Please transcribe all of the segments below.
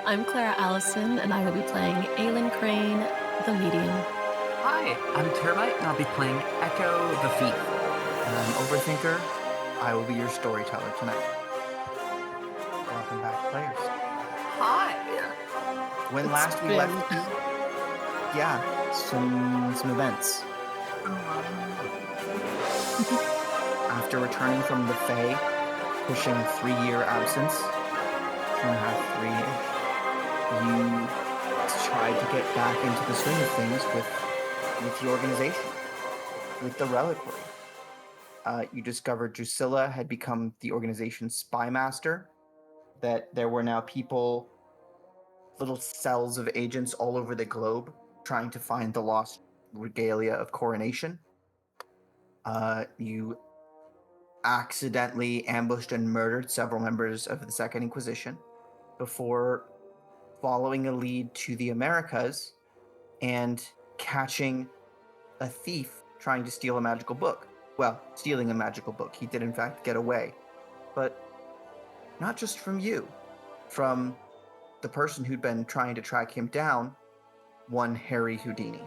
I'm Clara Allison, and I will be playing Aylin Crane, the medium. Hi, I'm Termite, and I'll be playing Echo the Thief. And I'm Overthinker. I will be your storyteller tonight. Welcome back, players. Hi. When last we left, some events. After returning from the Fae, pushing a 3-year absence, 2.5, 3-ish, you tried to get back into the swing of things with the organization, with the reliquary. You discovered Drusilla had become the organization's spy master, that there were now people, little cells of agents all over the globe trying to find the lost regalia of coronation. You accidentally ambushed and murdered several members of the Second Inquisition before following a lead to the Americas and catching a thief trying to steal a magical book. Well, stealing a magical book. He did in fact get away. But not just from you. From the person who'd been trying to track him down, one Harry Houdini.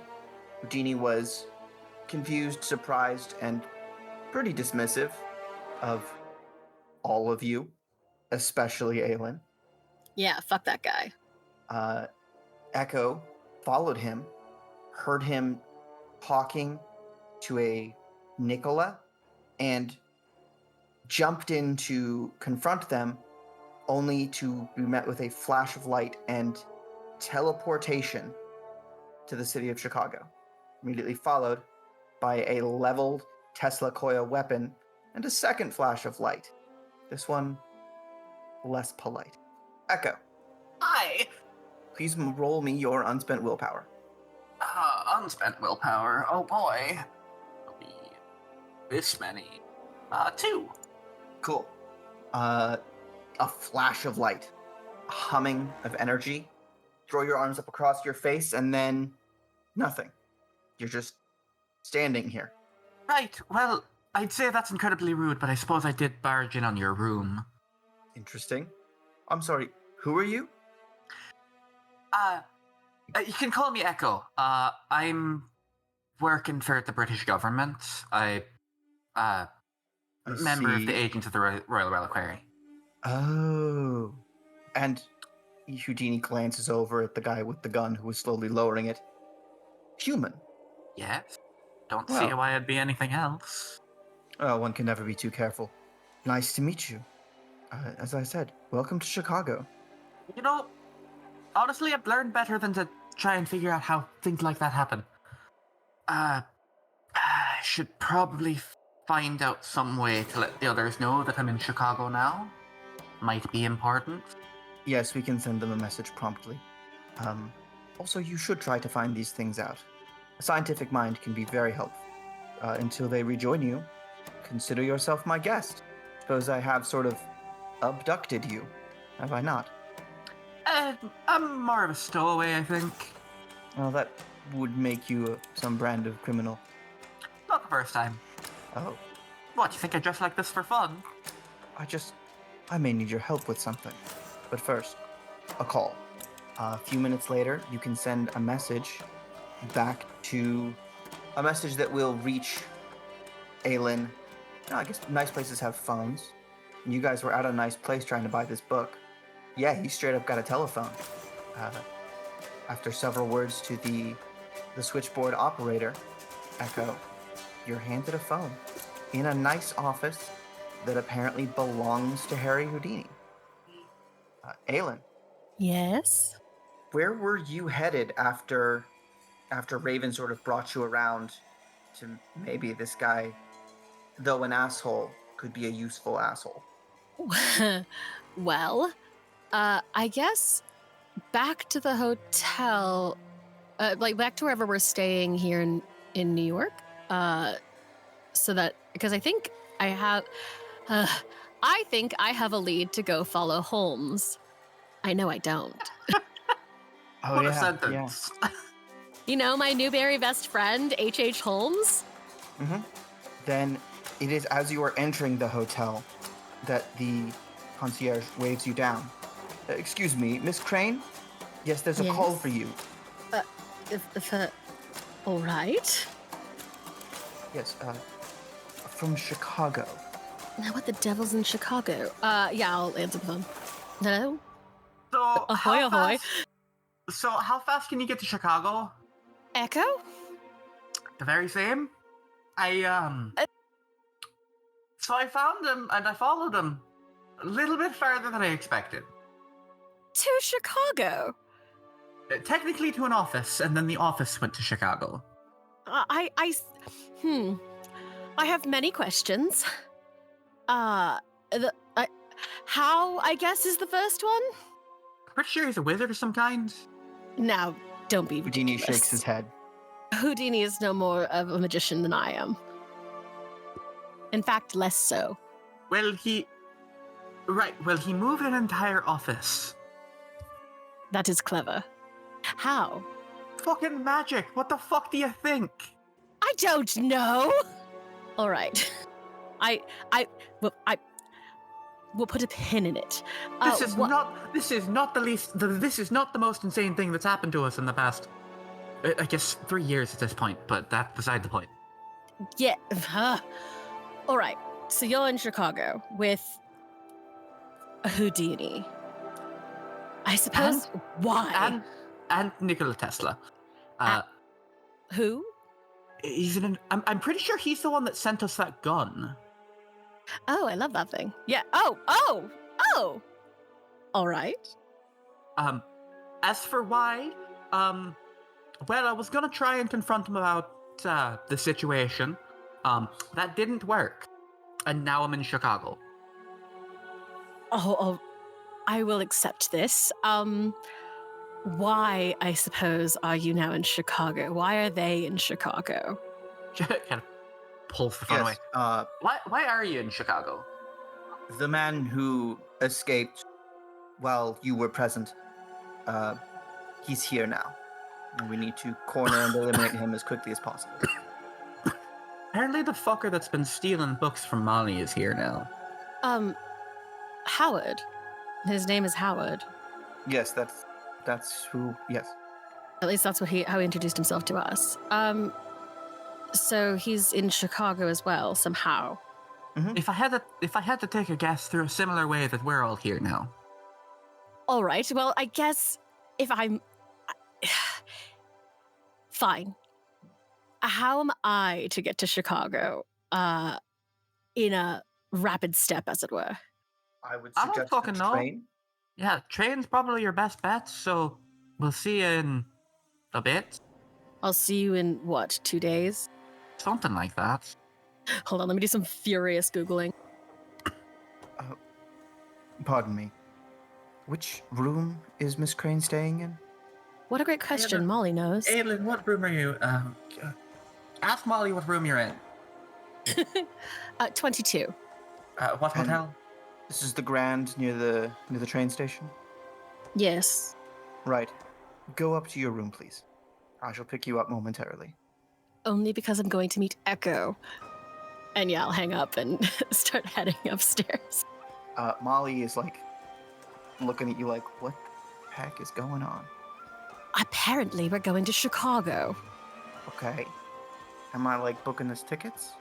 Houdini was confused, surprised, and pretty dismissive of all of you, especially Aylin. Yeah, fuck that guy. Echo followed him, heard him talking to a Nicola, and jumped in to confront them, only to be met with a flash of light and teleportation to the city of Chicago. Immediately followed by a leveled Tesla coil weapon and a second flash of light. This one, less polite. Echo, Hi. please roll me your unspent willpower. Unspent willpower. Oh boy. It'll be this many. 2. Cool. A flash of light, a humming of energy. Throw your arms up across your face, and then nothing. You're just standing here. Right, well, I'd say that's incredibly rude, but I suppose I did barge in on your room. Interesting. I'm sorry, who are you? You can call me Echo. I'm working for the British government. I member of the Agents of the Royal Reliquary. Oh. And Houdini glances over at the guy with the gun who was slowly lowering it. Human. Yes. Don't Well. see why I'd be anything else. Oh, one can never be too careful. Nice to meet you. As I said, welcome to Chicago. You know, honestly, I've learned better than to try and figure out how things like that happen. I should probably find out some way to let the others know that I'm in Chicago now. Might be important. Yes, we can send them a message promptly. Also, you should try to find these things out. A scientific mind can be very helpful. Until they rejoin you, consider yourself my guest. Suppose I have sort of abducted you, have I not? I'm more of a stowaway, I think. Well, that would make you some brand of criminal. Not the first time. Oh. What, you think I dress like this for fun? I may need your help with something. But first, a call. A few minutes later, you can send a message back to... a message that will reach Aylin. I guess nice places have phones. You guys were at a nice place trying to buy this book. Yeah, he straight up got a telephone. After several words to the switchboard operator, Echo, you're handed a phone in a nice office that apparently belongs to Harry Houdini. Aylin. Yes? Where were you headed after Raven sort of brought you around to maybe this guy, though an asshole, could be a useful asshole? Well, I guess back to the hotel, back to wherever we're staying here in New York. So that, because I think I have a lead to go follow Holmes. I know I don't. Oh, what yeah, a sentence. Yeah. You know, my Newberry best friend, H.H. Holmes? Mm-hmm. Then it is as you are entering the hotel that the concierge waves you down. Excuse me, Miss Crane? Yes, there's a call Yes? for you. All right. Yes, from Chicago. Now, what the devil's in Chicago? Yeah, I'll answer the phone. Hello? So Ahoy, ahoy. How fast can you get to Chicago? Echo? The very same. So I found him and I followed him a little bit further than I expected. To Chicago? Technically to an office, and then the office went to Chicago. I have many questions. How, I guess, is the first one? Pretty sure he's a wizard of some kind. Now, don't be Houdini ridiculous. shakes his head. Houdini is no more of a magician than I am. In fact, less so. Well, he moved an entire office. That is clever. How? Fucking magic. What the fuck do you think? I don't know. All right. We'll put a pin in it. This is not the most insane thing that's happened to us in the past, I guess, 3 years at this point, but that's beside the point. Yeah. All right. So you're in Chicago with Houdini. I suppose. Why? And Nikola Tesla. Who? I'm pretty sure he's the one that sent us that gun. Oh, I love that thing. Yeah. Oh. All right. As for why, well, I was gonna try and confront him about the situation. That didn't work, and now I'm in Chicago. Oh, I will accept this. Why, I suppose, are you now in Chicago? Why are they in Chicago? Kind of pulls the phone away. Why are you in Chicago? The man who escaped while you were present, he's here now. And we need to corner and eliminate him as quickly as possible. Apparently the fucker that's been stealing books from Molly is here now. Howard. His name is Howard. Yes, that's who. Yes. At least that's how he introduced himself to us. So he's in Chicago as well, somehow. Mm-hmm. If I had to take a guess through a similar way that we're all here now. All right. Well, I guess if I'm fine. How am I to get to Chicago? In a rapid step, as it were. I would I don't suggest fucking a know. train. Yeah, train's probably your best bet, so we'll see you in a bit. I'll see you in, 2 days? Something like that. Hold on, let me do some furious Googling. Pardon me. Which room is Miss Crane staying in? What a great question. Molly knows. Aylin, what room are you? Ask Molly what room you're in. 22. What And- hotel? This is the Grand near the train station. Yes. Right. Go up to your room, please. I shall pick you up momentarily. Only because I'm going to meet Echo. And yeah, I'll hang up and start heading upstairs. Molly is like looking at you like, what the heck is going on? Apparently, we're going to Chicago. Okay. Am I like booking us tickets?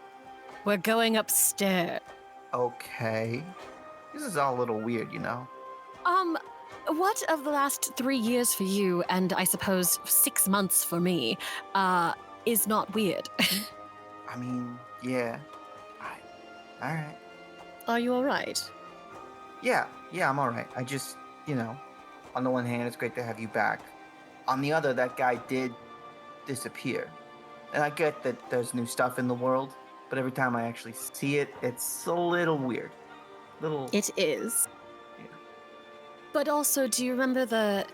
We're going upstairs. Okay. This is all a little weird, you know? What of the last 3 years for you, and I suppose 6 months for me, is not weird? I mean, yeah. Alright. Are you alright? Yeah, I'm alright. I just, on the one hand, it's great to have you back. On the other, that guy did disappear. And I get that there's new stuff in the world, but every time I actually see it, it's a little weird. It is. Yeah. But also, do you remember the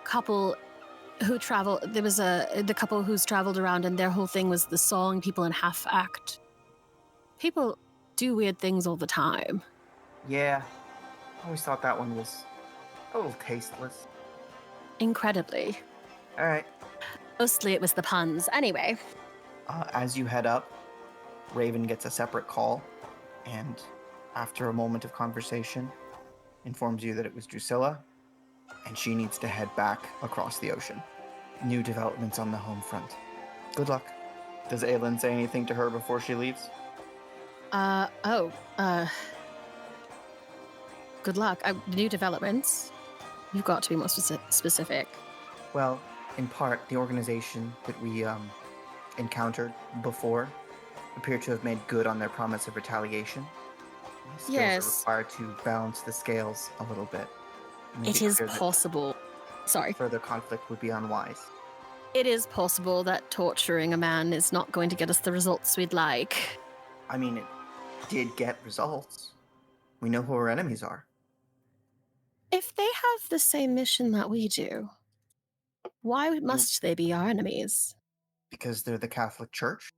couple who traveled? There was the couple who's traveled around, and their whole thing was the sawing people in half act. People do weird things all the time. Yeah. I always thought that one was a little tasteless. Incredibly. Alright. Mostly it was the puns. Anyway. As you head up, Raven gets a separate call, and after a moment of conversation, informs you that it was Drusilla, and she needs to head back across the ocean. New developments on the home front. Good luck. Does Aylin say anything to her before she leaves? Good luck. New developments. You've got to be more specific. Well, in part, the organization that we encountered before appear to have made good on their promise of retaliation. My skills Yes. are required to balance the scales a little bit. It is possible. Sorry. Further conflict would be unwise. It is possible that torturing a man is not going to get us the results we'd like. I mean, it did get results. We know who our enemies are. If they have the same mission that we do, why must they be our enemies? Because they're the Catholic Church?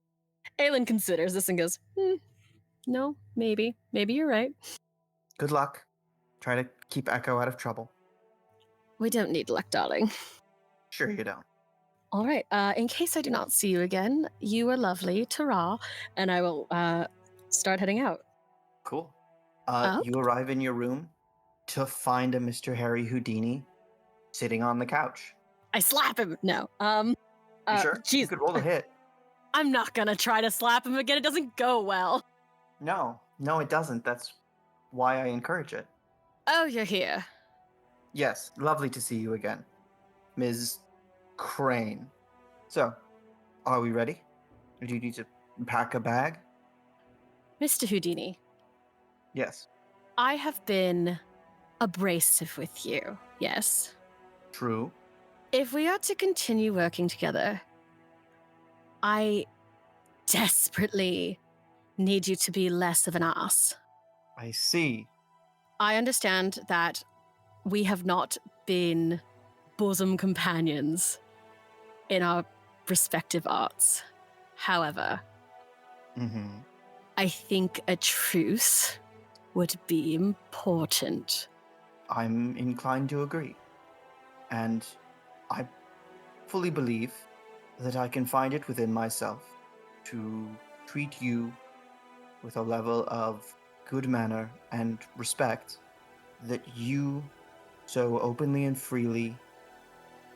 Aylin considers this and goes, no, maybe. Maybe you're right. Good luck. Try to keep Echo out of trouble. We don't need luck, darling. Sure you don't. All right. In case I do not see you again, you were lovely. Ta-ra. And I will start heading out. Cool. Oh? You arrive in your room to find a Mr. Harry Houdini sitting on the couch. I slap him. No. You sure? Geez, You could roll a hit. I'm not gonna try to slap him again. It doesn't go well. No, it doesn't. That's why I encourage it. Oh, you're here. Yes, lovely to see you again, Ms. Crane. So, are we ready? Or do you need to pack a bag? Mr. Houdini, Yes. I have been abrasive with you, yes? True. If we are to continue working together, I desperately need you to be less of an ass. I see. I understand that we have not been bosom companions in our respective arts. However, I think a truce would be important. I'm inclined to agree. And I fully believe that I can find it within myself to treat you with a level of good manner and respect that you so openly and freely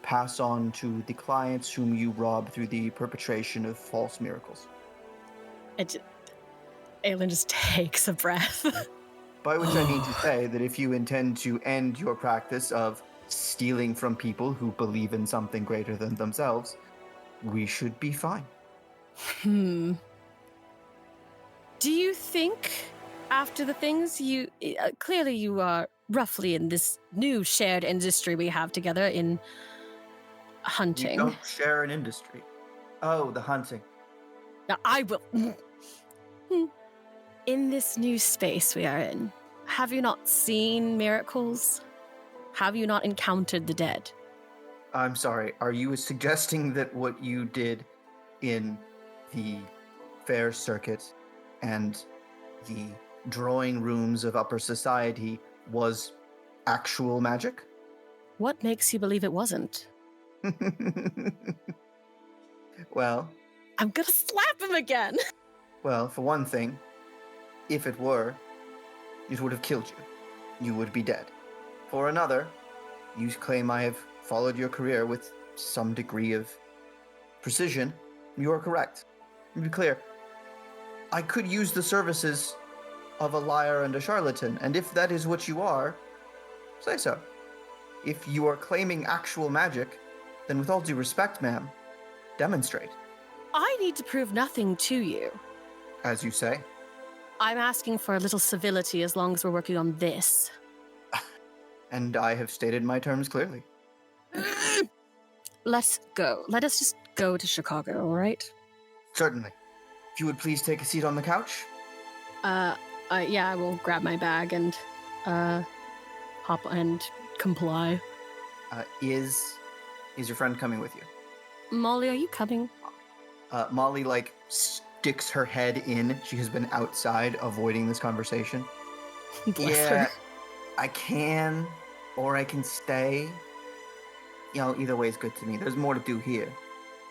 pass on to the clients whom you rob through the perpetration of false miracles. Aylin just takes a breath. By which I mean to say that if you intend to end your practice of stealing from people who believe in something greater than themselves, we should be fine. Do you think, after the things you... clearly you are roughly in this new shared industry we have together in hunting. You don't share an industry. Oh, the hunting. Now, I will... In this new space we are in, have you not seen miracles? Have you not encountered the dead? I'm sorry, are you suggesting that what you did in the fair circuit and the drawing rooms of upper society was actual magic? What makes you believe it wasn't? Well... I'm gonna slap him again! Well, for one thing, if it were, it would have killed you. You would be dead. For another, you claim I have followed your career with some degree of precision. You are correct. To be clear, I could use the services of a liar and a charlatan, and if that is what you are, say so. If you are claiming actual magic, then with all due respect, ma'am, demonstrate. I need to prove nothing to you. As you say. I'm asking for a little civility as long as we're working on this. And I have stated my terms clearly. Let's go. Let us just go to Chicago, all right? Certainly. If you would please take a seat on the couch. Yeah, I will grab my bag and hop and comply. Is your friend coming with you? Molly, are you coming? Molly, sticks her head in. She has been outside avoiding this conversation. Bless her. I can, or I can stay. Either way is good to me. There's more to do here.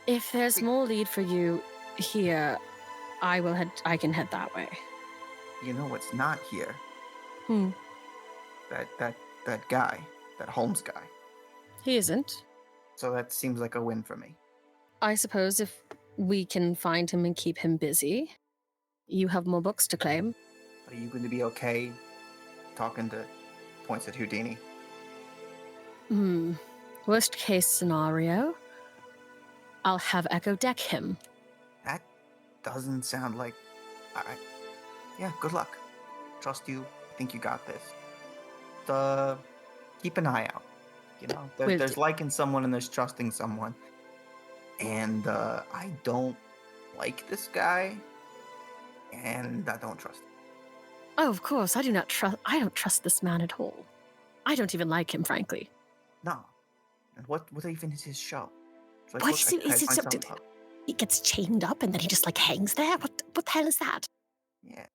If there's more lead for you here, I can head that way. You know what's not here? that guy, that Holmes guy. He isn't. So that seems like a win for me. I suppose if we can find him and keep him busy, you have more books to claim. Are you going to be okay talking to points at Houdini? Worst case scenario, I'll have Echo deck him. That doesn't sound like... Yeah, good luck. Trust you. I think you got this. Keep an eye out. You know, there's liking someone and there's trusting someone. And I don't like this guy, and I don't trust him. Oh, of course, I don't trust this man at all. I don't even like him, frankly. No. And what even is his show? Like, What is it? He gets chained up and then he just like hangs there? What the hell is that? Yeah.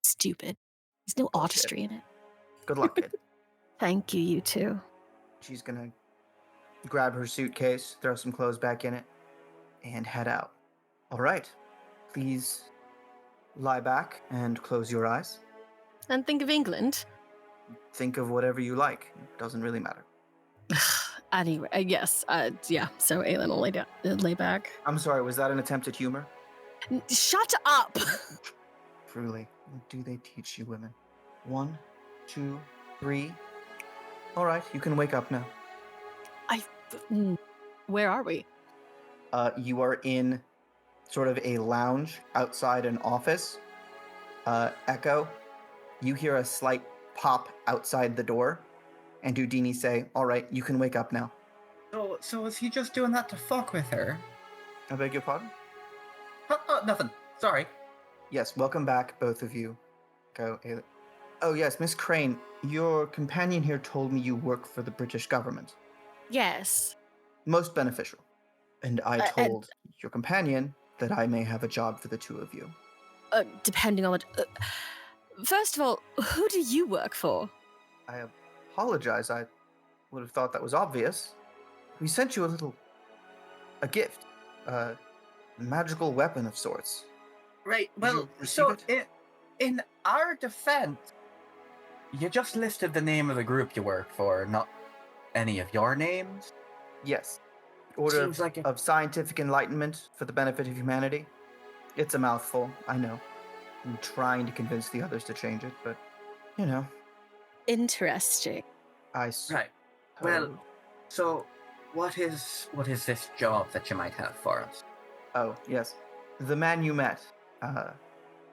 Stupid. There's no artistry in it. Good luck, kid. Thank you, you two. She's gonna grab her suitcase, throw some clothes back in it, and head out. All right. Please lie back and close your eyes. And think of England. Think of whatever you like. It doesn't really matter. Anyway, yes. Yeah, so Aylin will lay back. I'm sorry, was that an attempt at humor? Shut up! Truly, what do they teach you women? 1, 2, 3. All right, you can wake up now. Where are we? You are in sort of a lounge outside an office. Echo, you hear a slight pop outside the door, and Houdini say, all right, you can wake up now. So is he just doing that to fuck with her? I beg your pardon? Nothing. Sorry. Yes, welcome back, both of you. Go, Aylin. Oh, yes, Miss Crane, your companion here told me you work for the British government. Yes. Most beneficial. And I told your companion that I may have a job for the two of you. Depending on what... first of all, who do you work for? I apologize. I would have thought that was obvious. We sent you a gift. A magical weapon of sorts. Right, Did well, you receive so it? in our defense, you just listed the name of the group you work for, not any of your names. Yes. Order Seems like of Scientific Enlightenment for the benefit of humanity. It's a mouthful, I know. I'm trying to convince the others to change it, but, you know. Interesting. Right. Well, so what is this job that you might have for us? Oh, yes. The man you met,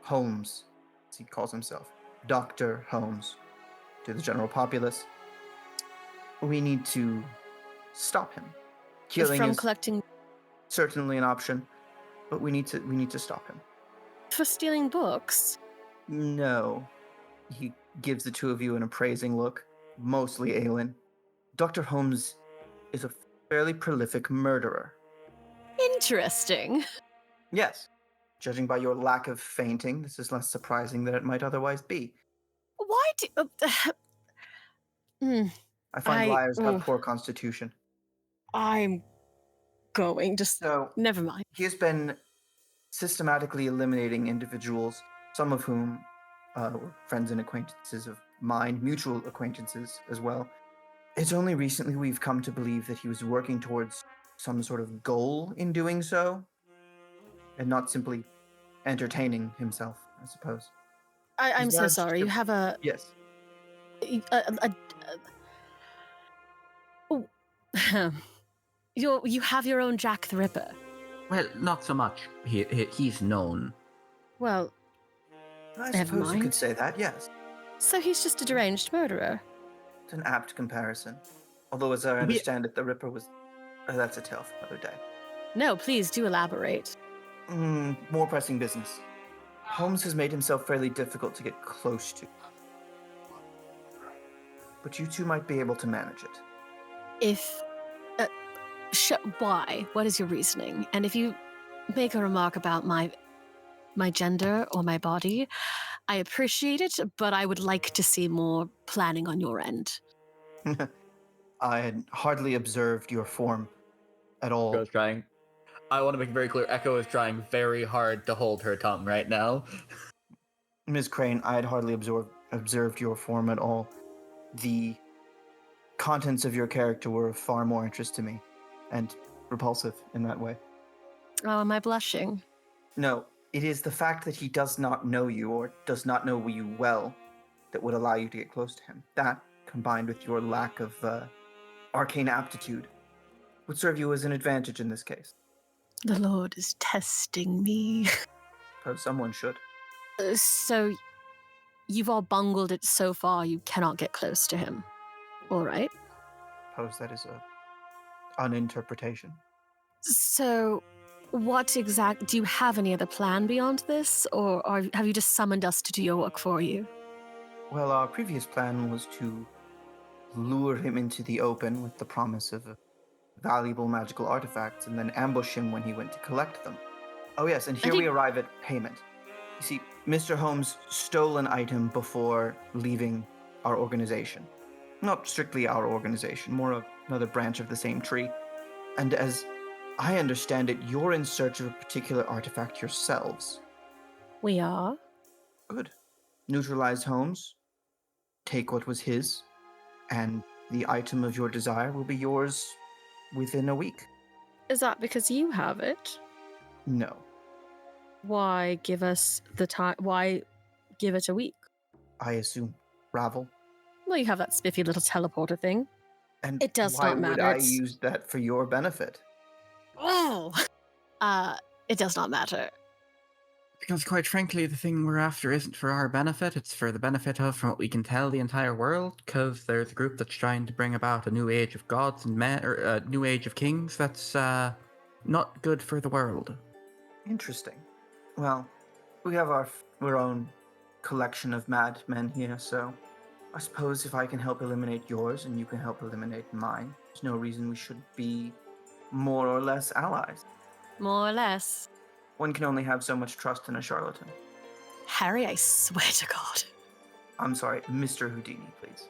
Holmes, as he calls himself, Dr. Holmes, to the general populace. We need to stop him. Killing From is collecting... certainly an option, but we need to stop him. For stealing books? No. He gives the two of you an appraising look, mostly Aylin. Dr. Holmes is a fairly prolific murderer. Interesting. Yes. Judging by your lack of fainting, this is less surprising than it might otherwise be. Why do... I find liars have poor constitution. I'm going. Never mind. He has been systematically eliminating individuals, some of whom were friends and acquaintances of mine, mutual acquaintances as well. It's only recently we've come to believe that he was working towards some sort of goal in doing so, and not simply entertaining himself, I suppose. I'm so sorry. You have a... Yes. You have your own Jack the Ripper. Well, not so much. He's known. Well, I never suppose mind. you could say that, yes. So he's just a deranged murderer. It's an apt comparison. Although, as I understand it, the Ripper was... that's a tale for another day. No, please do elaborate. More pressing business. Holmes has made himself fairly difficult to get close to. But you two might be able to manage it. If... why? What is your reasoning? And if you make a remark about my gender or my body, I appreciate it, but I would like to see more planning on your end. I had hardly observed your form at all. Echo's trying. I want to make it very clear, Echo is trying very hard to hold her tongue right now. Ms. Crane, I had hardly observed your form at all. the contents of your character were of far more interest to me, and repulsive in that way. Oh, am I blushing? No, it is the fact that he does not know you or does not know you well that would allow you to get close to him. That, combined with your lack of arcane aptitude, would serve you as an advantage in this case. The Lord is testing me. Because someone should. So, you've all bungled it so far you cannot get close to him. All right. Suppose that is an interpretation. So, do you have any other plan beyond this? Or have you just summoned us to do your work for you? Well, our previous plan was to lure him into the open with the promise of valuable magical artifacts and then ambush him when he went to collect them. Oh yes, and here we arrive at payment. You see, Mr. Holmes stole an item before leaving our organization. Not strictly our organization, more of another branch of the same tree. And as I understand it, you're in search of a particular artifact yourselves. We are. Good. Neutralize Holmes, take what was his, and the item of your desire will be yours within a week. Is that because you have it? No. Why give us the time? Why give it a week? I assume Ravel. Well, you have that spiffy little teleporter thing. And It does why not matter. would I It's- use that for your benefit? Oh! It does not matter. Because quite frankly, the thing we're after isn't for our benefit, it's for the benefit of, from what we can tell, the entire world, because there's a group that's trying to bring about a new age of gods and men, or a new age of kings that's not good for the world. Interesting. Well, we have our own collection of madmen here, so I suppose if I can help eliminate yours and you can help eliminate mine, there's no reason we should be more or less allies. More or less. One can only have so much trust in a charlatan. Harry, I swear to God. I'm sorry, Mr. Houdini, please.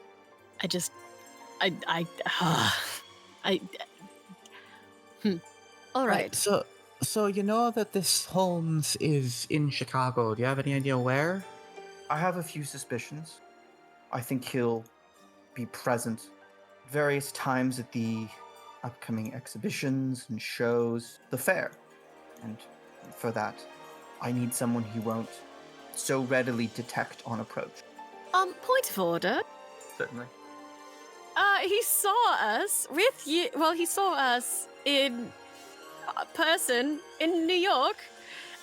All right. So you know that this Holmes is in Chicago. Do you have any idea where? I have a few suspicions. I think he'll be present various times at the upcoming exhibitions and shows, the fair. And for that, I need someone he won't so readily detect on approach. Point of order. Certainly. He saw us with you. Well, he saw us in person in New York,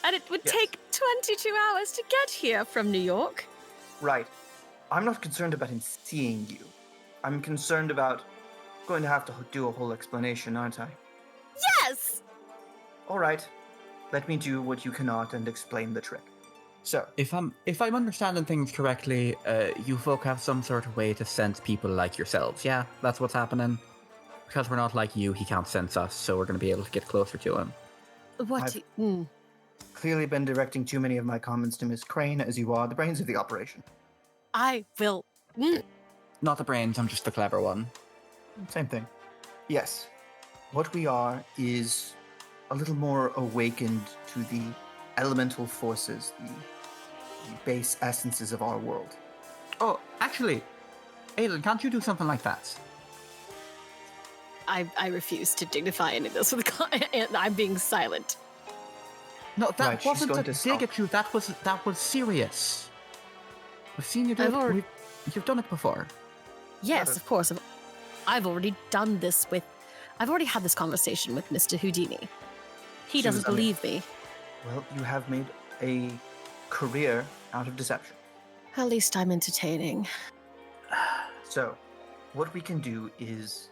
and it would Yes. take 22 hours to get here from New York. Right. I'm not concerned about him seeing you. I'm concerned about going to have to do a whole explanation, aren't I? Yes! All right. Let me do what you cannot and explain the trick. So, If I'm understanding things correctly, you folk have some sort of way to sense people like yourselves. Yeah, that's what's happening. Because we're not like you, he can't sense us, so we're going to be able to get closer to him. What? clearly been directing too many of my comments to Miss Crane, as you are the brains of the operation. I will. Not the brains, I'm just the clever one. Same thing. Yes. What we are is a little more awakened to the elemental forces, the base essences of our world. Oh, actually, Aylin, can't you do something like that? I refuse to dignify any of this with and I'm being silent. No, that Right, she's wasn't going a to dig stop. at you. That was serious. I've seen you do it. You've done it before. Yes, of course. I've already done this with. I've already had this conversation with Mr. Houdini. He doesn't Susan. believe me. Well, you have made a career out of deception. At least I'm entertaining. So, what we can do is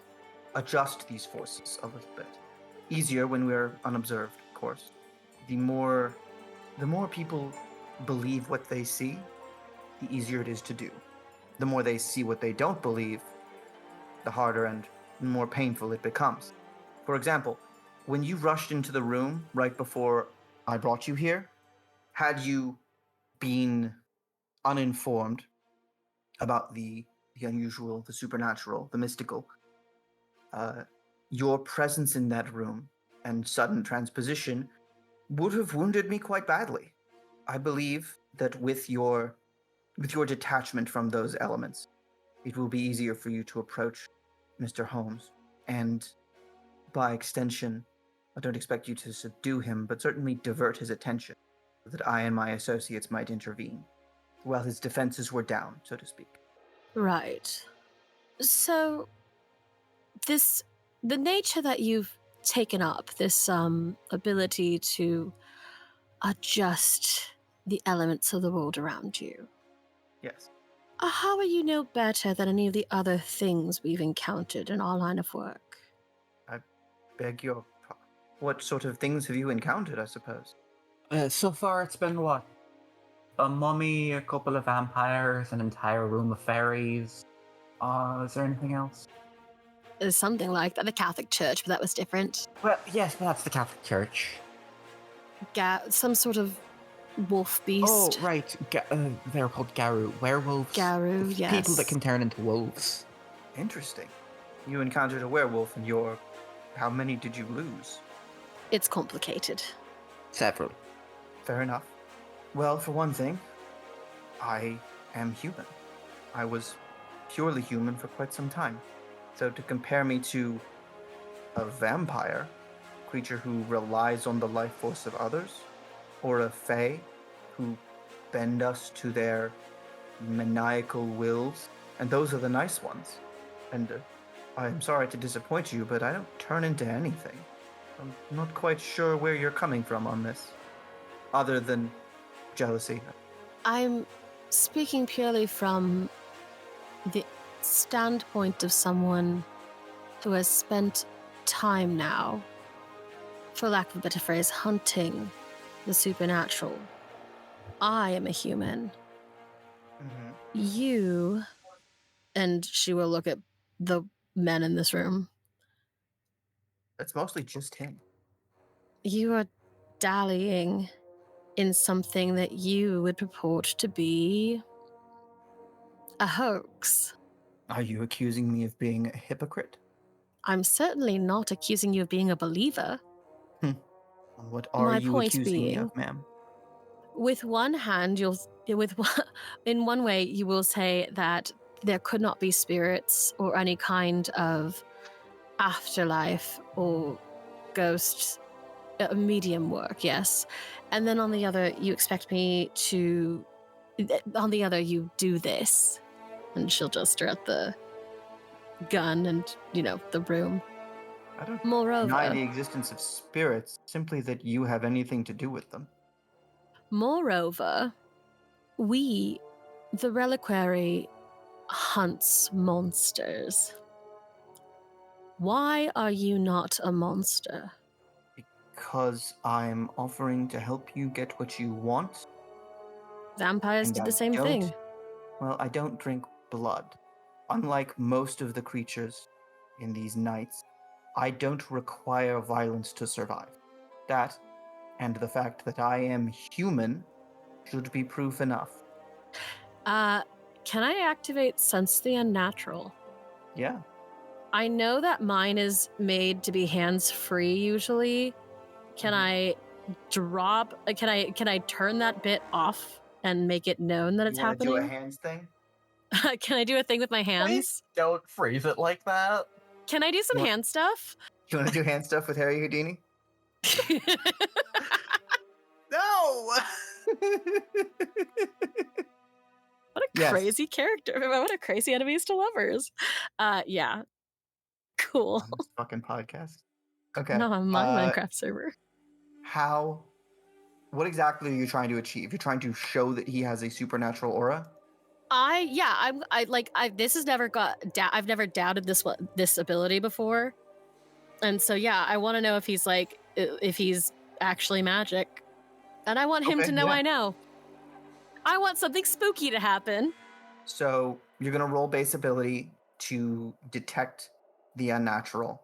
adjust these forces a little bit. Easier when we're unobserved, of course. The more people believe what they see, the easier it is to do. The more they see what they don't believe, the harder and more painful it becomes. For example, when you rushed into the room right before I brought you here, had you been uninformed about the unusual, the supernatural, the mystical, your presence in that room and sudden transposition would have wounded me quite badly. I believe that with your detachment from those elements, it will be easier for you to approach Mr. Holmes. And by extension, I don't expect you to subdue him, but certainly divert his attention so that I and my associates might intervene while his defenses were down, so to speak. Right. So, the nature that you've taken up, this ability to adjust the elements of the world around you, Yes. how are you no better than any of the other things we've encountered in our line of work? Beg your pardon. What sort of things have you encountered, I suppose? So far, it's been what? A mummy, a couple of vampires, an entire room of fairies. Is there anything else? There's something like that. The Catholic Church, but that was different. Well, yes, but that's the Catholic Church. Some sort of wolf beast. Oh, right. They're called Garu. Werewolves. Garu, yes. People that can turn into wolves. Interesting. You encountered a werewolf and how many did you lose? It's complicated. Several. Fair enough. Well, for one thing, I am human. I was purely human for quite some time. So to compare me to a vampire, creature who relies on the life force of others, or a fae who bend us to their maniacal wills, and those are the nice ones. And I'm sorry to disappoint you, but I don't turn into anything. I'm not quite sure where you're coming from on this, other than jealousy. I'm speaking purely from the standpoint of someone who has spent time now, for lack of a better phrase, hunting the supernatural. I am a human. Mm-hmm. You, and she will look at the men in this room, That's mostly just him. you are dallying in something that you would purport to be a hoax. Are you accusing me of being a hypocrite? I'm certainly not accusing you of being a believer. What are My you point accusing me being, of, ma'am? with one hand, in one way, you will say that there could not be spirits or any kind of afterlife or ghosts, medium work, yes. And then on the other, you expect me to, on the other, you do this. And she'll gesture at the gun and, the room. I don't Moreover, deny the existence of spirits, simply that you have anything to do with them. we, the reliquary, hunts monsters. Why are you not a monster? Because I'm offering to help you get what you want. Vampires And did I the same don't- thing. Well, I don't drink blood. Unlike most of the creatures in these nights, I don't require violence to survive. That, and the fact that I am human, should be proof enough. Can I activate Sense the Unnatural? Yeah. I know that mine is made to be hands-free usually. Can I drop? Can I turn that bit off and make it known that it's You want to do a happening? hands thing? Can I do a thing with my hands? Please don't phrase it like that. Can I do some What? hand stuff? You want to do hand stuff with Harry Houdini? No! What a Yes. crazy character. What a crazy enemies to lovers. Yeah. Cool. On this fucking podcast. Okay. Not on my Minecraft server. What exactly are you trying to achieve? You're trying to show that he has a supernatural aura? This has never I've never doubted this ability before. And so, yeah, I want to know if he's actually magic. And I want him to know yeah. I know. I want something spooky to happen. So you're going to roll base ability to detect the unnatural.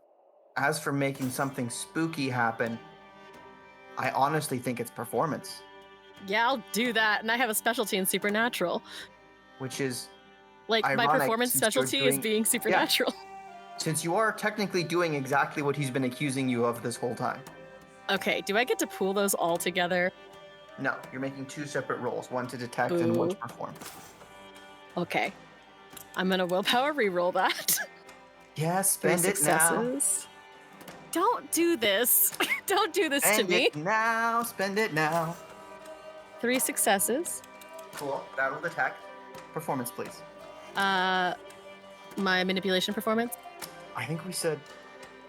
As for making something spooky happen, I honestly think it's performance, Yeah, I'll do that. And I have a specialty in supernatural. which is Like, my ironic performance since you're specialty is doing- being supernatural. since you are technically doing exactly what he's been accusing you of this whole time. Okay, do I get to pool those all together? No, you're making two separate rolls, one to detect and one to Boo. perform. Okay. I'm gonna willpower reroll that. Yeah, 3 spend it now. successes. Don't do this. Don't do this to Spend me. it now. Spend it now. 3 successes. Cool. Battle attack. Performance, please. My manipulation performance. I think we said.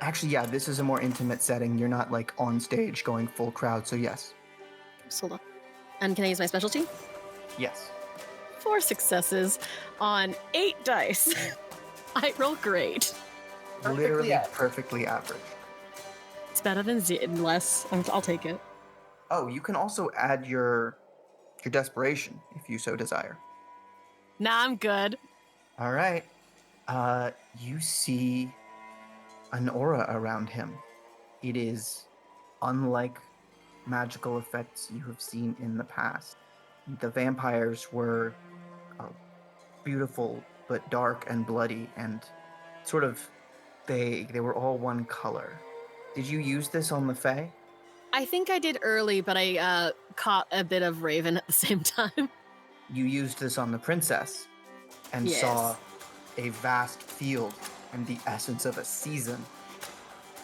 Actually, yeah, this is a more intimate setting. You're not like on stage going full crowd, so yes. Just hold on. And can I use my specialty? Yes. 4 successes on 8 dice. I roll great. Literally average. perfectly average. It's better than less. I'll take it. Oh, you can also add your desperation if you so desire. Nah, I'm good. All right. You see an aura around him. It is unlike magical effects you have seen in the past. The vampires were beautiful but dark and bloody, and sort of they were all one color. Did you use this on the Fae? I think I did early, but I caught a bit of Raven at the same time. You used this on the princess and Yes. saw a vast field and the essence of a season,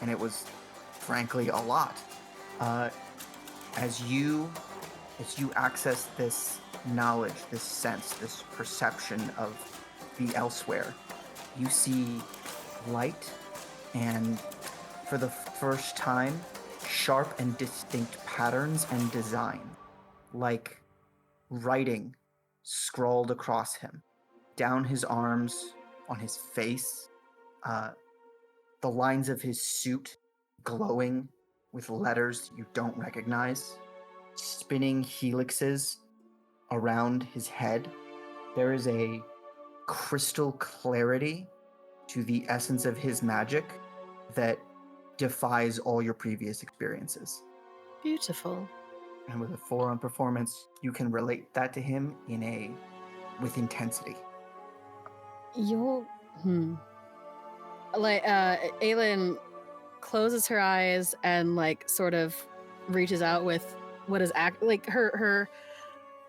and it was frankly a lot. As you access this knowledge, this sense, this perception of the elsewhere, you see light and, for the first time, sharp and distinct patterns and design, like writing scrawled across him, down his arms, on his face, the lines of his suit glowing with letters you don't recognize, spinning helixes around his head. There is a crystal clarity to the essence of his magic that defies all your previous experiences. Beautiful. And with a 4 on performance, you can relate that to him with intensity. You're like Aylin closes her eyes and like sort of reaches out with what is like her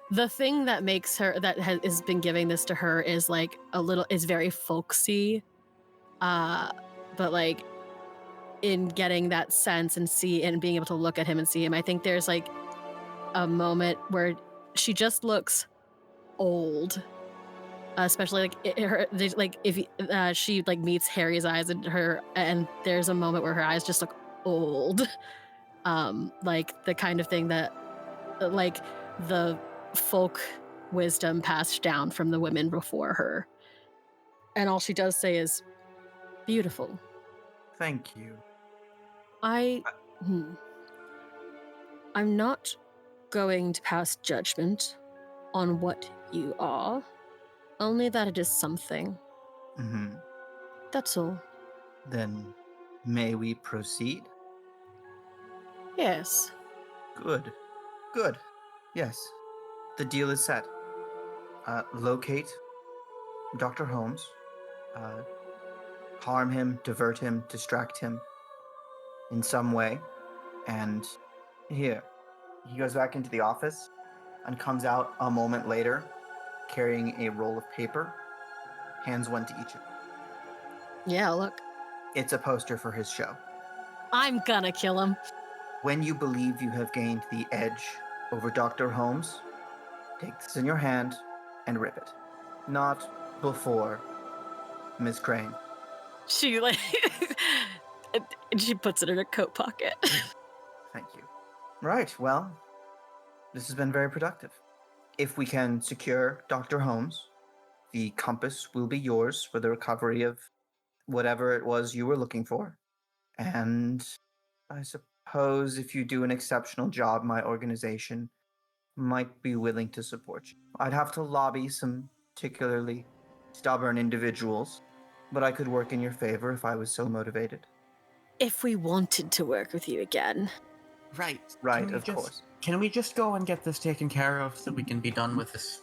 the thing that makes her has been giving this to her is like is very folksy, but like in getting that sense and being able to look at him and see him, I think there's like a moment where she just looks old, especially like if she like meets Harry's eyes and there's a moment where her eyes just look old, like the kind of thing that like the folk wisdom passed down from the women before her, and all she does say is beautiful. Thank you. I'm not going to pass judgment on what you are, only that it is something. Mm-hmm. That's all. Then, may we proceed? Yes. Good. Good. Yes. The deal is set. Locate Dr. Holmes. Harm him, divert him, distract him in some way. And here. He goes back into the office and comes out a moment later carrying a roll of paper. Hands one to each of you. Yeah, look. It's a poster for his show. I'm gonna kill him. When you believe you have gained the edge over Dr. Holmes, take this in your hand and rip it. Not before Miss Crane. She like and she puts it in her coat pocket. Thank you. Right, well, this has been very productive. If we can secure Dr. Holmes, the compass will be yours for the recovery of whatever it was you were looking for. And I suppose if you do an exceptional job, my organization might be willing to support you. I'd have to lobby some particularly stubborn individuals, but I could work in your favor if I was so motivated. If we wanted to work with you again. Right. Right, of course. Can we just go and get this taken care of so we can be done with this?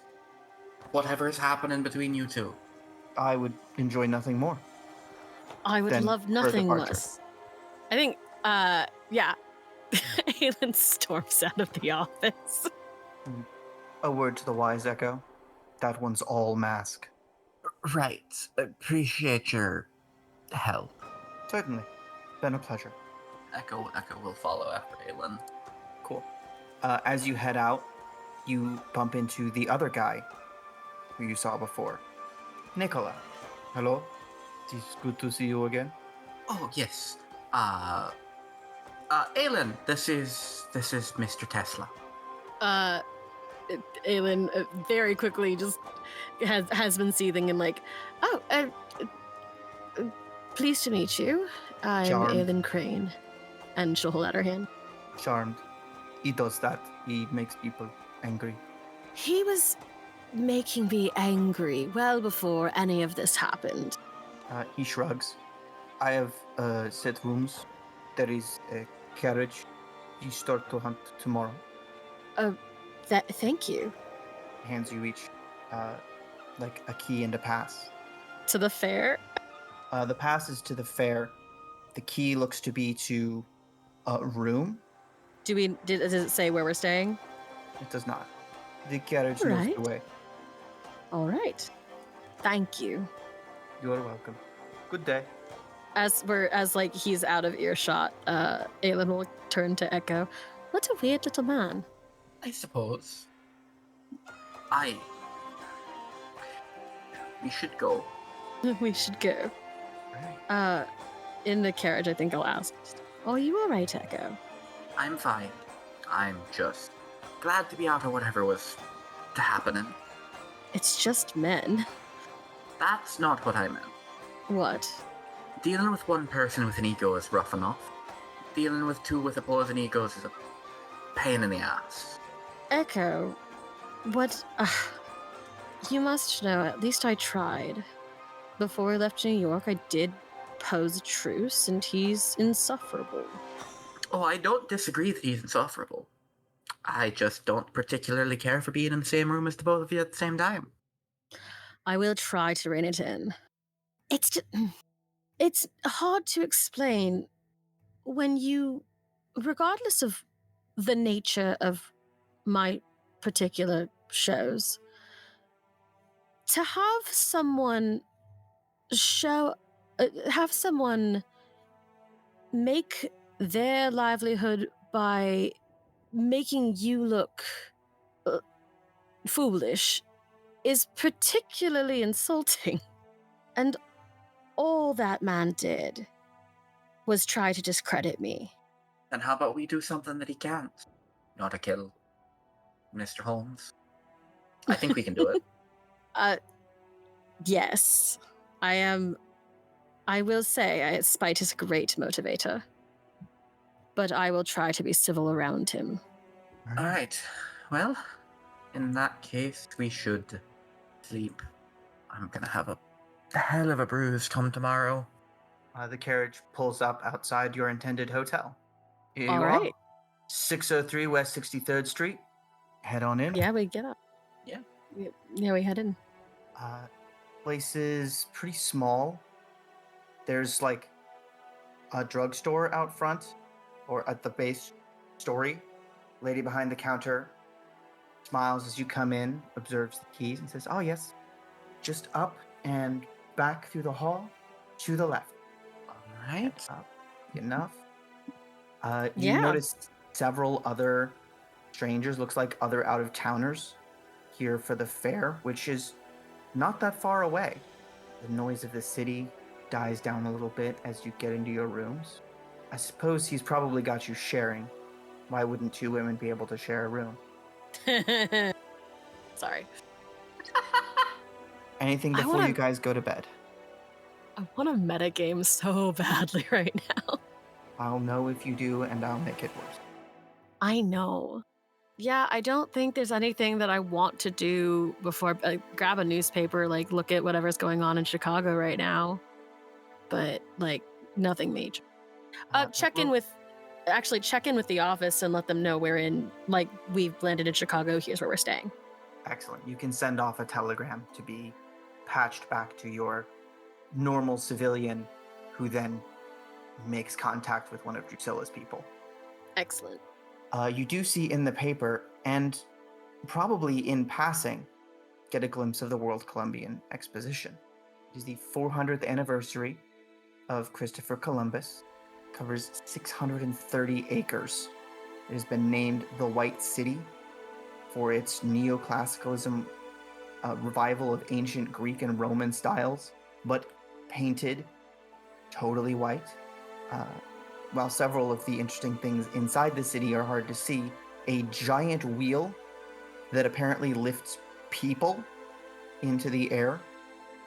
Whatever is happening between you two. I would enjoy nothing more. I would Then love nothing departure. less. I think, yeah. Aylin storms out of the office. A word to the wise, Echo. That one's all mask. Right. Appreciate your help. Certainly. Been a pleasure. Echo will follow after Aylin. Cool. As you head out, you bump into the other guy who you saw before. Nicola. Hello. It's good to see you again. Oh, yes. Aylin, this is Mr. Tesla. Uh, Aylin very quickly just has been seething and like, oh, pleased to meet you. I'm Charmed. Aylin Crane, and she'll hold out her hand. Charmed. He does that. He makes people angry. He was making me angry well before any of this happened. He shrugs. I have set rooms. There is a carriage. You start to hunt tomorrow. Thank you. Hands you each like a key and a pass. To the fair? The pass is to the fair. The key looks to be to a room. Does it say where we're staying? It does not. The carriage knows Right. the way. All right. Thank you. You are welcome. Good day. As he's out of earshot, Aylin will turn to Echo. What a weird little man. I suppose. We should go. We should go. Right. In the carriage, I think I'll ask. Are you all right, Echo? I'm fine. I'm just glad to be out of whatever was happening. It's just men. That's not what I meant. What? Dealing with one person with an ego is rough enough. Dealing with two with opposing egos is a pain in the ass. Echo, what? You must know, at least I tried. Before I left New York, I did pose a truce, and he's insufferable. Oh, I don't disagree that he's insufferable. I just don't particularly care for being in the same room as the both of you at the same time. I will try to rein it in. It's hard to explain when you, regardless of the nature of my particular shows, to have someone make their livelihood by making you look foolish is particularly insulting. And all that man did was try to discredit me. Then how about we do something that he can't? Not a kill, Mr. Holmes. I think we can do it. Yes. I will say, spite is a great motivator. But I will try to be civil around him. Alright. Well, in that case, we should sleep. I'm gonna have a hell of a bruise come tomorrow. The carriage pulls up outside your intended hotel. Here All you right. are. 603 West 63rd Street. Head on in. Yeah, we get up. Yeah. Yeah, we head in. Place is pretty small. There's like a drugstore out front or at the base story. Lady behind the counter smiles as you come in, observes the keys, and says, "Oh, yes. Just up and back through the hall to the left." Alright. Enough. You Yeah. notice several other strangers, looks like other out-of-towners here for the fair, which is not that far away. The noise of the city dies down a little bit as you get into your rooms. I suppose he's probably got you sharing. Why wouldn't two women be able to share a room? Sorry. Anything I before wanna- you guys go to bed? I want to metagame so badly right now. I'll know if you do, and I'll make it worse. I know. Yeah, I don't think there's anything that I want to do before grab a newspaper, like look at whatever's going on in Chicago right now. But like nothing major. Check in with the office and let them know we've landed in Chicago. Here's where we're staying. Excellent. You can send off a telegram to be patched back to your normal civilian who then makes contact with one of Drusilla's people. Excellent. You do see in the paper, and probably in passing, get a glimpse of the World Columbian Exposition. It is the 400th anniversary of Christopher Columbus. Covers 630 acres. It has been named the White City for its neoclassicism revival of ancient Greek and Roman styles, but painted totally white. While several of the interesting things inside the city are hard to see, a giant wheel that apparently lifts people into the air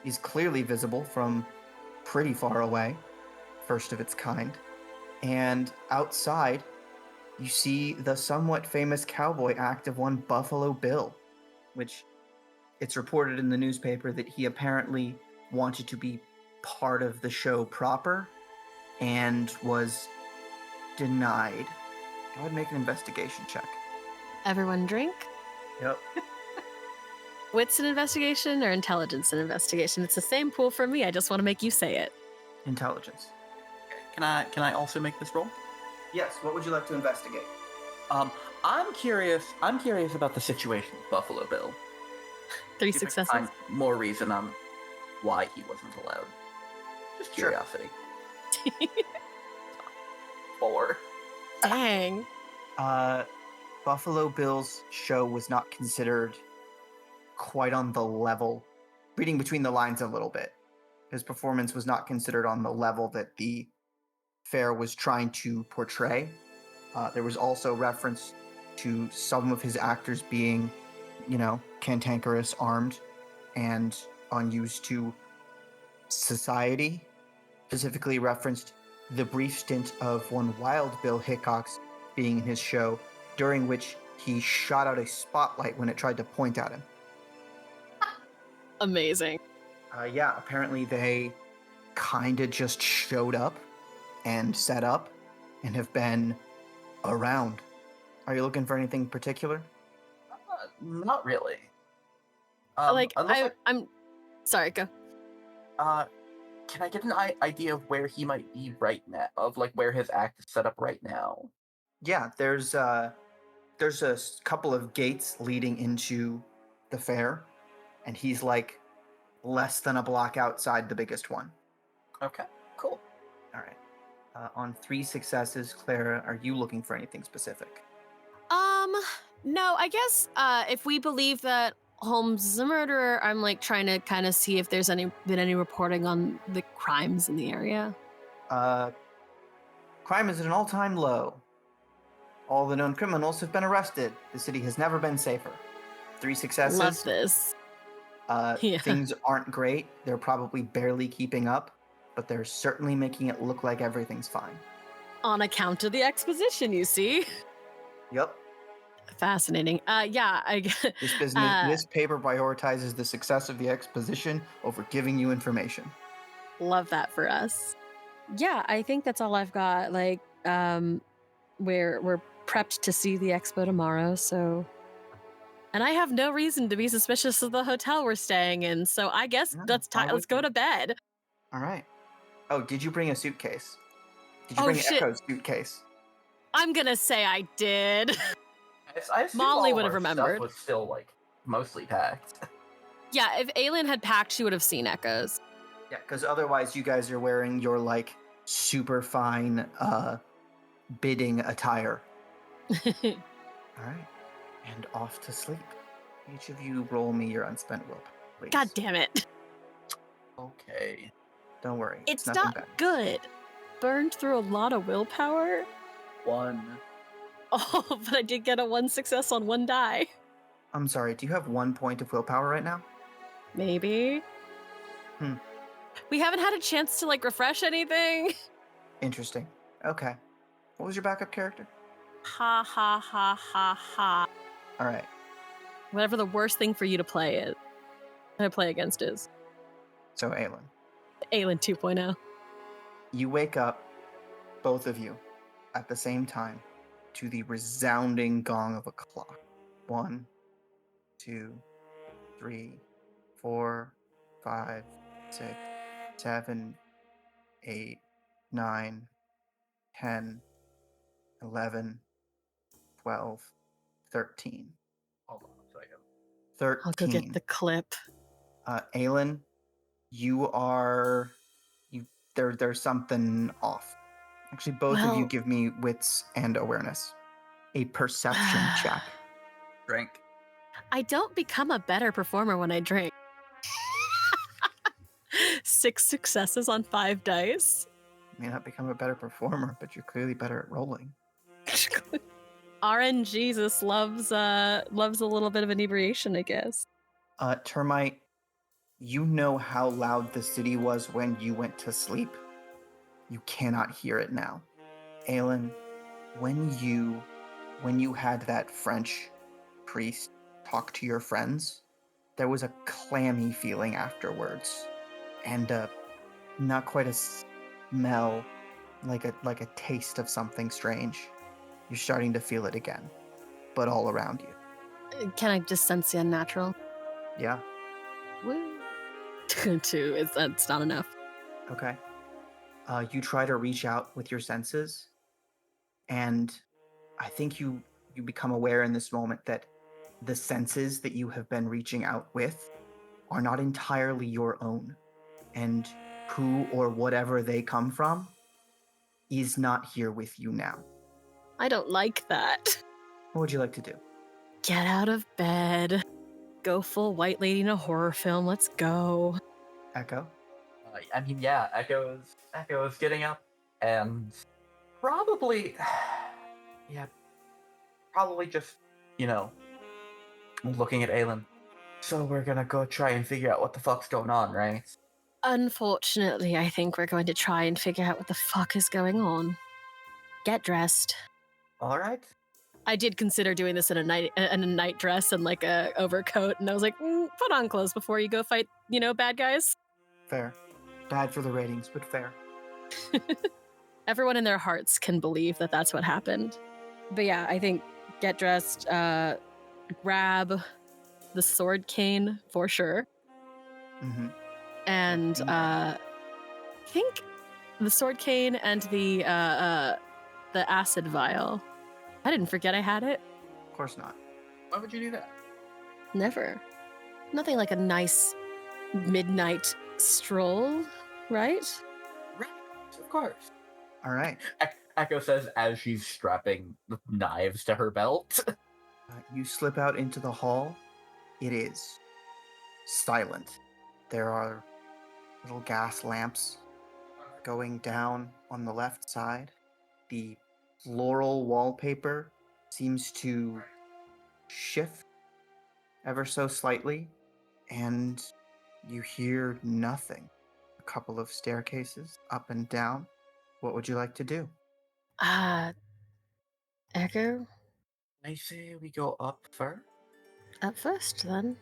is clearly visible from pretty far away, first of its kind. And outside, you see the somewhat famous cowboy act of one Buffalo Bill, which it's reported in the newspaper that he apparently wanted to be part of the show proper and was denied. Go ahead and make an investigation check. Everyone drink? Yep. Wits an investigation or intelligence an investigation? It's the same pool for me. I just want to make you say it. Intelligence. Can I also make this roll? Yes, what would you like to investigate? I'm curious about the situation with Buffalo Bill. 3 See if I can successes. find more reason on why he wasn't allowed. Just Sure. curiosity. 4. Dang. Buffalo Bill's show was not considered quite on the level. Reading between the lines a little bit, his performance was not considered on the level that the fair was trying to portray. There was also reference to some of his actors being, cantankerous, armed, and unused to society. Specifically referenced the brief stint of one Wild Bill Hickox being in his show, during which he shot out a spotlight when it tried to point at him. Amazing. Apparently they kind of just showed up and set up and have been around. Are you looking for anything particular? Not really. I'm sorry, go. Can I get an idea of where he might be right now? Of like where his act is set up right now? Yeah, there's a couple of gates leading into the fair, and he's like less than a block outside the biggest one. Okay, cool. All right. On 3 successes, Clara, are you looking for anything specific? No, I guess if we believe that Holmes is a murderer, I'm like trying to kind of see if there's been any reporting on the crimes in the area. Crime is at an all-time low. All the known criminals have been arrested. The city has never been safer. 3 successes. Love this. Yeah. Things aren't great. They're probably barely keeping up, but they're certainly making it look like everything's fine. On account of the exposition, you see. Yep. Fascinating. This paper prioritizes the success of the exposition over giving you information. Love that for us. Yeah, I think that's all I've got. Like, we're prepped to see the expo tomorrow, so. And I have no reason to be suspicious of the hotel we're staying in, so I guess let's go to bed. All right. Oh, did you bring a suitcase? Did you bring Echo's suitcase? I'm gonna say I did. I assume Molly all would of have our remembered. Stuff was still like mostly packed. Yeah, if Aylin had packed, she would have seen Echoes. Yeah, because otherwise you guys are wearing your like super fine bidding attire. All right. And off to sleep. Each of you roll me your unspent willpower, please. God damn it. Okay. Don't worry. It's nothing not bad. good. Burned through a lot of willpower. 1. Oh, but I did get a 1 success on 1 die. I'm sorry, do you have 1 point of willpower right now? Maybe. We haven't had a chance to like refresh anything. Interesting. Okay. What was your backup character? Ha ha ha ha ha. All right. Whatever the worst thing for you to play is. To play against is. So, Aylin. Aylin 2.0. You wake up, both of you, at the same time, to the resounding gong of a clock. 1, 2, 3, 4, 5, 6, 7, 8, 9, 10, 11, 12, 13. Hold on a second. 13. I'll go get the clip. Aylin, You are there's something off. Actually, both of you Well- give me wits and awareness. A perception check. Drink. I don't become a better performer when I drink. 6 successes on 5 dice. You may not become a better performer, but you're clearly better at rolling. RN Jesus loves a little bit of inebriation, I guess. Termite, you know how loud the city was when you went to sleep. You cannot hear it now. Aylin, when you had that French priest talk to your friends, there was a clammy feeling afterwards, and not quite a smell, like a taste of something strange. You're starting to feel it again, but all around you. Can I just sense the unnatural? Yeah. Woo. 2, that's not enough. Okay. You try to reach out with your senses, and I think you become aware in this moment that the senses that you have been reaching out with are not entirely your own, and who or whatever they come from is not here with you now. I don't like that. What would you like to do? Get out of bed. Go full white lady in a horror film. Let's go. Echo? I mean, yeah, Echo's getting up and probably, yeah, probably just, looking at Aylin. So we're gonna go try and figure out what the fuck's going on, right? Unfortunately, I think we're going to try and figure out what the fuck is going on. Get dressed. All right. I did consider doing this in a night dress and like a overcoat, and I was like, put on clothes before you go fight, bad guys. Fair. Bad for the ratings, but fair. Everyone in their hearts can believe that that's what happened. But yeah, I think get dressed, grab the sword cane for sure. Mm-hmm. And I think the sword cane and the acid vial. I didn't forget I had it. Of course not. Why would you do that? Never. Nothing like a nice midnight stroll, right? Right, of course. All right. Echo says as she's strapping the knives to her belt. You slip out into the hall. It is silent. There are little gas lamps going down on the left side. The floral wallpaper seems to shift ever so slightly, and you hear nothing. A couple of staircases up and down. What would you like to do? Echo, I say we go up first. up first then.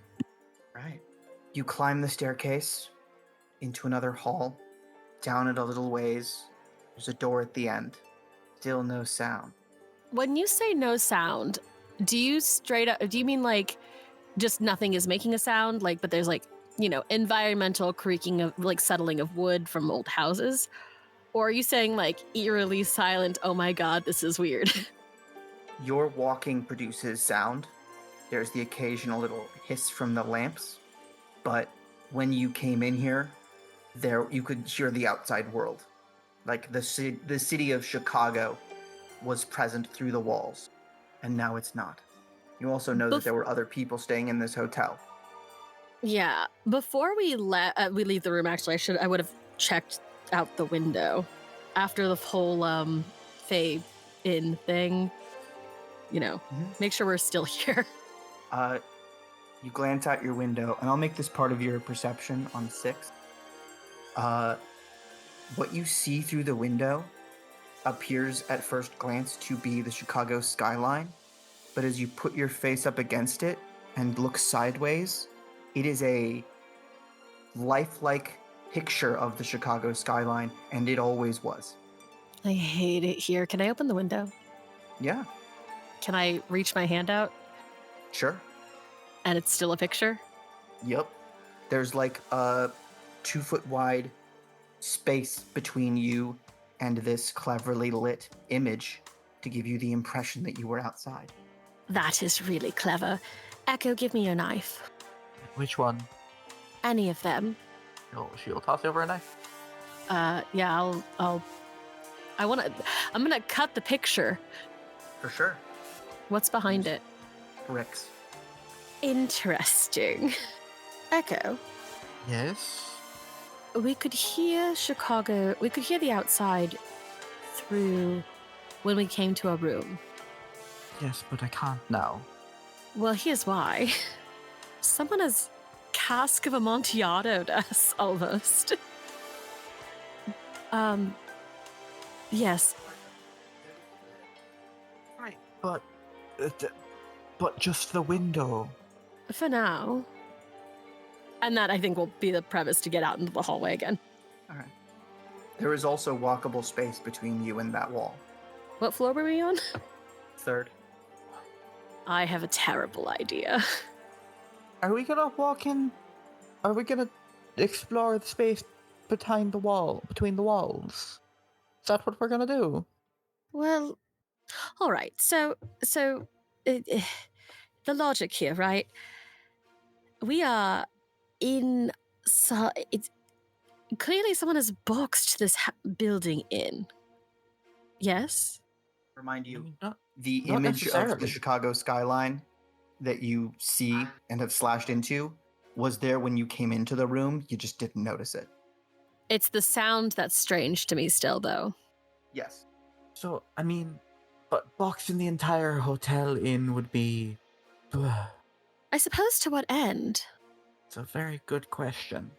Right. You climb the staircase into another hall. Down it a little ways. There's a door at the end. Still no sound. When you say no sound, do you mean like just nothing is making a sound? Like, but there's like, environmental creaking of like settling of wood from old houses? Or are you saying like eerily silent, oh my god, this is weird? Your walking produces sound. There's the occasional little hiss from the lamps. But when you came in here, you could hear the outside world. Like the city of Chicago was present through the walls, and now it's not. You also know that there were other people staying in this hotel. Yeah. Before we leave the room, actually, I would have checked out the window after the whole Faye Inn thing. Make sure we're still here. You glance out your window, and I'll make this part of your perception on 6. What you see through the window appears at first glance to be the Chicago skyline, but as you put your face up against it and look sideways, it is a lifelike picture of the Chicago skyline, and it always was. I hate it here. Can I open the window? Yeah, Can I reach my hand out sure. and it's still a picture? Yep. There's like a 2-foot wide space between you and this cleverly lit image to give you the impression that you were outside. That is really clever. Echo, give me your knife. Which one? Any of them. She'll toss over a knife. Yeah, I'm gonna cut the picture. For sure. What's behind it? Bricks. Interesting. Echo, Yes. we could hear Chicago, we could hear the outside through when we came to our room. Yes, but I can't now. Well, here's why. Someone has cask of Amontillado us, almost. Yes. Right, but just the window. For now. And that, I think, will be the premise to get out into the hallway again. All right. There is also walkable space between you and that wall. What floor were we on? 3rd. I have a terrible idea. Are we gonna walk in? Are we gonna explore the space behind the wall, between the walls? Is that what we're gonna do? Well, all right. So the logic here, right? We are in. It's clearly someone has boxed this building in. Yes. Remind you, Not the not image of necessarily. the Chicago skyline that you see and have slashed into was there when you came into the room. You just didn't notice it. It's the sound that's strange to me still, though. Yes. So, I mean, but boxing the entire hotel in would be. I suppose to what end? It's a very good question.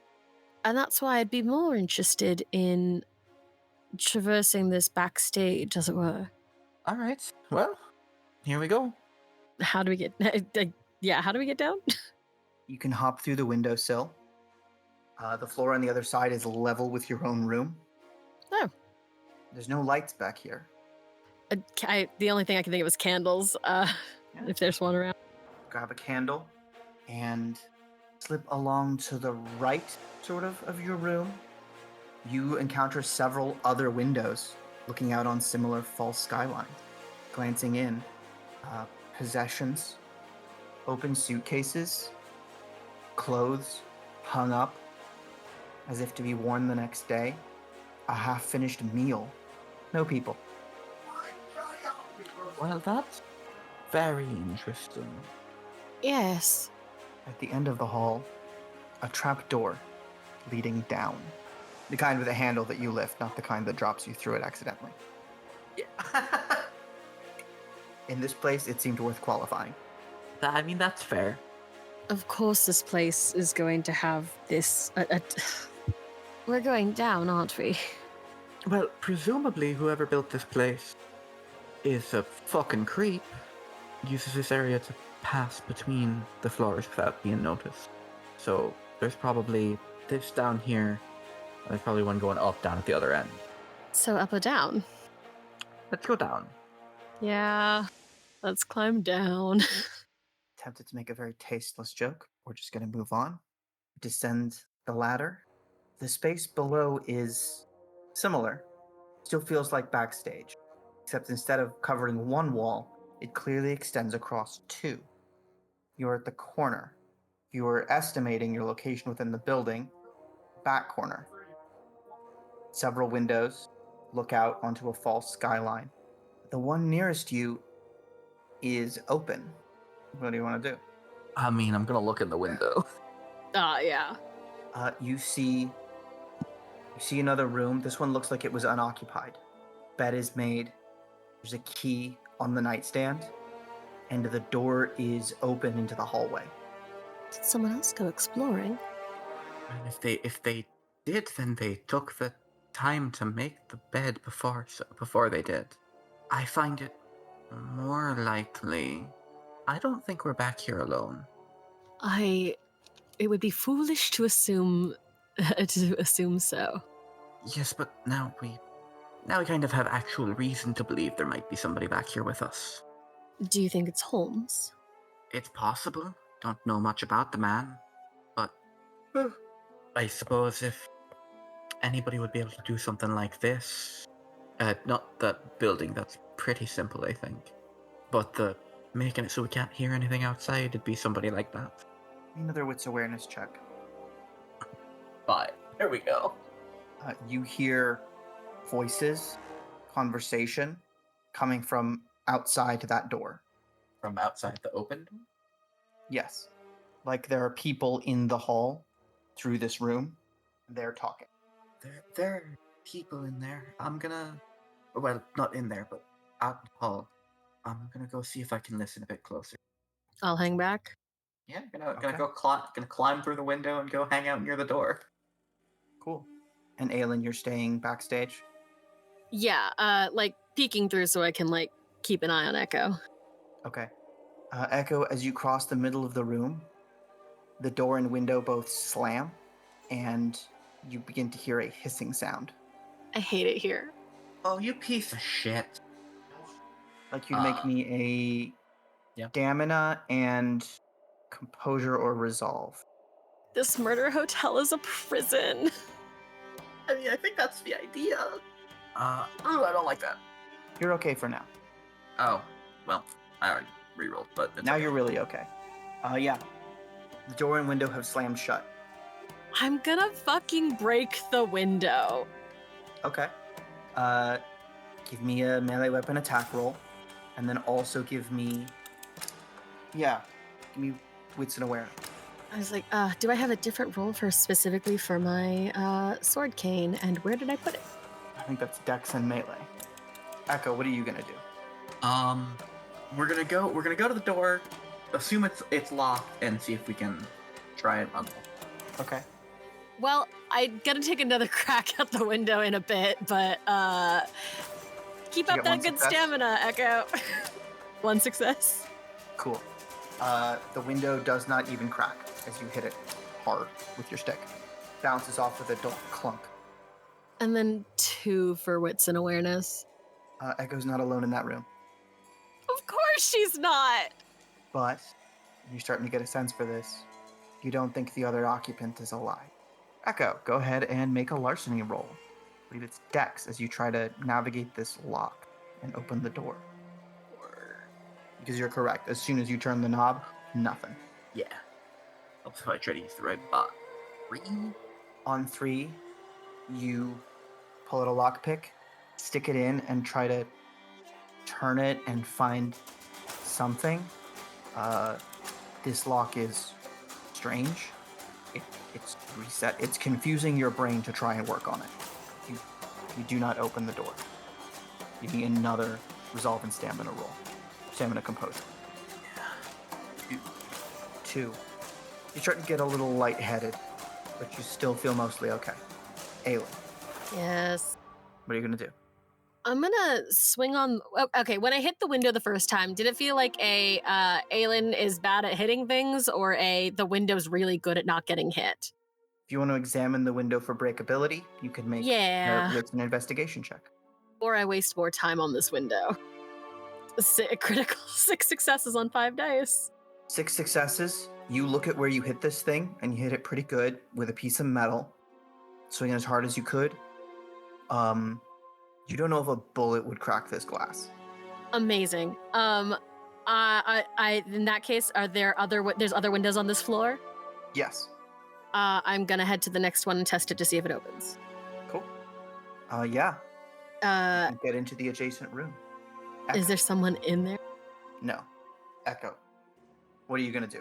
And that's why I'd be more interested in traversing this backstage, as it were. All right. Well, here we go. How do we get? Yeah, how do we get down? You can hop through the windowsill. The floor on the other side is level with your own room. Oh. There's no lights back here. The only thing I can think of is candles. If there's one around. Grab a candle and slip along to the right, sort of your room. You encounter several other windows looking out on similar false skylines. Glancing in, possessions, open suitcases, clothes hung up as if to be worn the next day, a half-finished meal. No people. Well, that's very interesting. Yes. At the end of the hall, a trap door leading down. The kind with a handle that you lift, not the kind that drops you through it accidentally. In this place, it seemed worth qualifying. I mean, that's fair. Of course, this place is going to have this. We're going down, aren't we? Well, presumably whoever built this place is a fucking creep. Uses this area to pass between the floors without being noticed. So there's probably this down here. There's probably one going up, down at the other end. So up or down? Let's go down. Yeah. Let's climb down. Tempted to make a very tasteless joke. We're just going to move on. Descend the ladder. The space below is similar. Still feels like backstage. Except instead of covering one wall, it clearly extends across 2. You're at the corner. You are estimating your location within the building. Back corner. Several windows look out onto a false skyline. The one nearest you is open. What do you want to do? I mean, I'm gonna look in the window. Yeah. You see another room. This one looks like it was unoccupied. Bed is made. There's a key on the nightstand, and the door is open into the hallway. Did someone else go exploring? And if they did, then they took the time to make the bed before they did. I find it more likely. I don't think we're back here alone. It would be foolish to assume so. Yes, but now we kind of have actual reason to believe there might be somebody back here with us. Do you think it's Holmes? It's possible. Don't know much about the man, but I suppose if anybody would be able to do something like this, not the building, that's pretty simple, I think, but the making it so we can't hear anything outside, it'd be somebody like that. Another wits awareness check. 5. There we go. You hear voices, conversation coming from outside that door. From outside the open door? Yes. Like there are people in the hall through this room. They're talking. There are people in there. I'm gonna... Well, not in there, but out in the hall. I'm gonna go see if I can listen a bit closer. I'll hang back. Yeah, gonna Okay. gonna climb through the window and go hang out near the door. Cool. And Aylin, you're staying backstage? Yeah, like peeking through so I can like keep an eye on Echo. Okay. Echo, as you cross the middle of the room, the door and window both slam, and you begin to hear a hissing sound. I hate it here. Oh, you piece of shit. Like you'd make me Yeah. stamina and composure or resolve. This murder hotel is a prison. I mean, I think that's the idea. I don't like that. You're okay for now. Oh, well, I already rerolled, but it's Now okay. you're really okay. Yeah. The door and window have slammed shut. I'm gonna fucking break the window. Okay. Give me a melee weapon attack roll, and then also give me wits and awareness. I was like, do I have a different roll for specifically for my sword cane? And where did I put it? I think that's dex and melee. Echo, what are you gonna do? We're gonna go to the door, assume it's locked, and see if we can try and unlock. Okay. Well, I'm gonna take another crack at the window in a bit, but keep You up get that one good success? stamina, Echo. One success. Cool. The window does not even crack as you hit it hard with your stick. Bounces off with a dull clunk. And then 2 for wits and awareness. Echo's not alone in that room, Of course she's not. but you're starting to get a sense for this. You don't think the other occupant is alive. Echo, go ahead and make a larceny roll. I believe it's dex as you try to navigate this lock and open the door. Because you're correct. As soon as you turn the knob, nothing. Yeah. Helps if I try to use the right bot. 3? On 3, you pull out a lockpick, stick it in, and try to turn it and find something. This lock is strange. It's reset. It's confusing your brain to try and work on it. You do not open the door. Give me another resolve and stamina roll. Stamina composure. 2. You start to get a little lightheaded, but you still feel mostly okay. Aylin, Yes. what are you gonna do? I'm gonna swing on. Okay, when I hit the window the first time, did it feel like Aylin is bad at hitting things, or the window's really good at not getting hit? If you want to examine the window for breakability, you can make an investigation check. Or I waste more time on this window. A critical 6 successes on 5 dice. 6 successes. You look at where you hit this thing, and you hit it pretty good with a piece of metal, swinging as hard as you could. You don't know if a bullet would crack this glass. Amazing. I in that case, there's other windows on this floor? Yes. I'm gonna head to the next one and test it to see if it opens. Cool. Yeah. Uh, Get into the adjacent room. is there someone in there? No. Echo. What are you gonna do?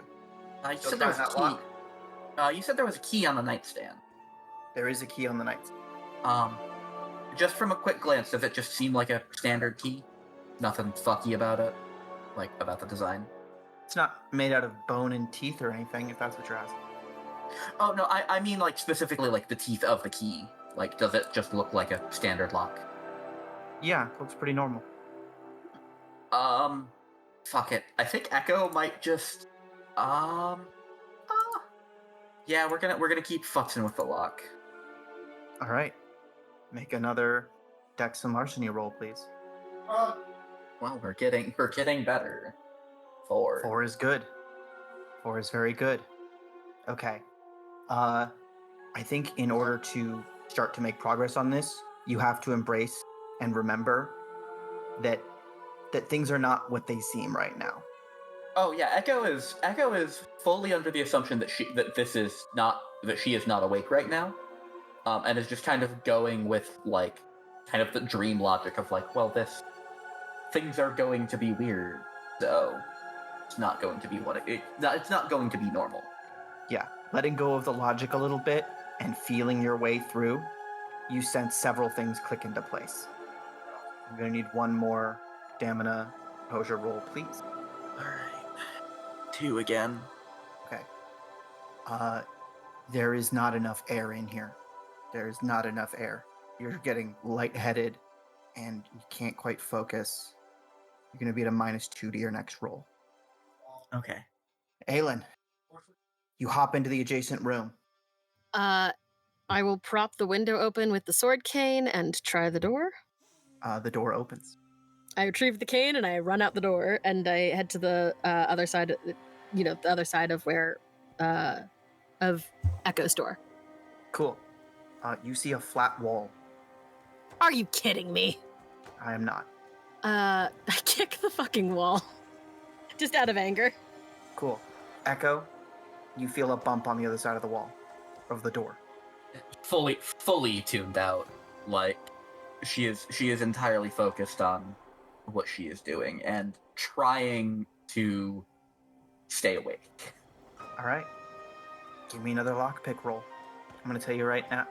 You Go said there was a find that key. lock? You said there was a key on the nightstand. There is a key on the nightstand. Just from a quick glance, does it just seem like a standard key? Nothing fucky about it? Like, about the design? It's not made out of bone and teeth or anything, if that's what you're asking. Oh, no, I mean, like, specifically, like, the teeth of the key. Like, does it just look like a standard lock? Yeah, looks pretty normal. Fuck it. I think Echo might just, yeah, we're gonna keep futzing with the lock. All right. Make another dex and larceny roll, please. Well, we're getting better. 4. 4 is good. 4 is very good. Okay. I think in order to start to make progress on this, you have to embrace and remember that things are not what they seem right now. Oh yeah, Echo is fully under the assumption that she is not awake right now. and is just kind of going with like kind of the dream logic of like, well, things are going to be weird, so it's not going to be it's not going to be normal. Yeah, letting go of the logic a little bit and feeling your way through, you sense several things click into place. I'm going to need one more stamina composure roll, please. All right. 2 again. Okay. There is not enough air in here. There is not enough air. You're getting lightheaded and you can't quite focus. You're going to be at a -2 to your next roll. Okay. Aylin, you hop into the adjacent room. I will prop the window open with the sword cane and try the door. The door opens. I retrieve the cane and I run out the door and I head to the other side, the other side of where, of Echo's door. Cool. You see a flat wall. Are you kidding me? I am not. I kick the fucking wall. Just out of anger. Cool. Echo, you feel a bump on the other side of the wall, of the door. Fully tuned out. Like she is entirely focused on what she is doing and trying to stay awake. All right. Give me another lockpick roll. I'm going to tell you right now.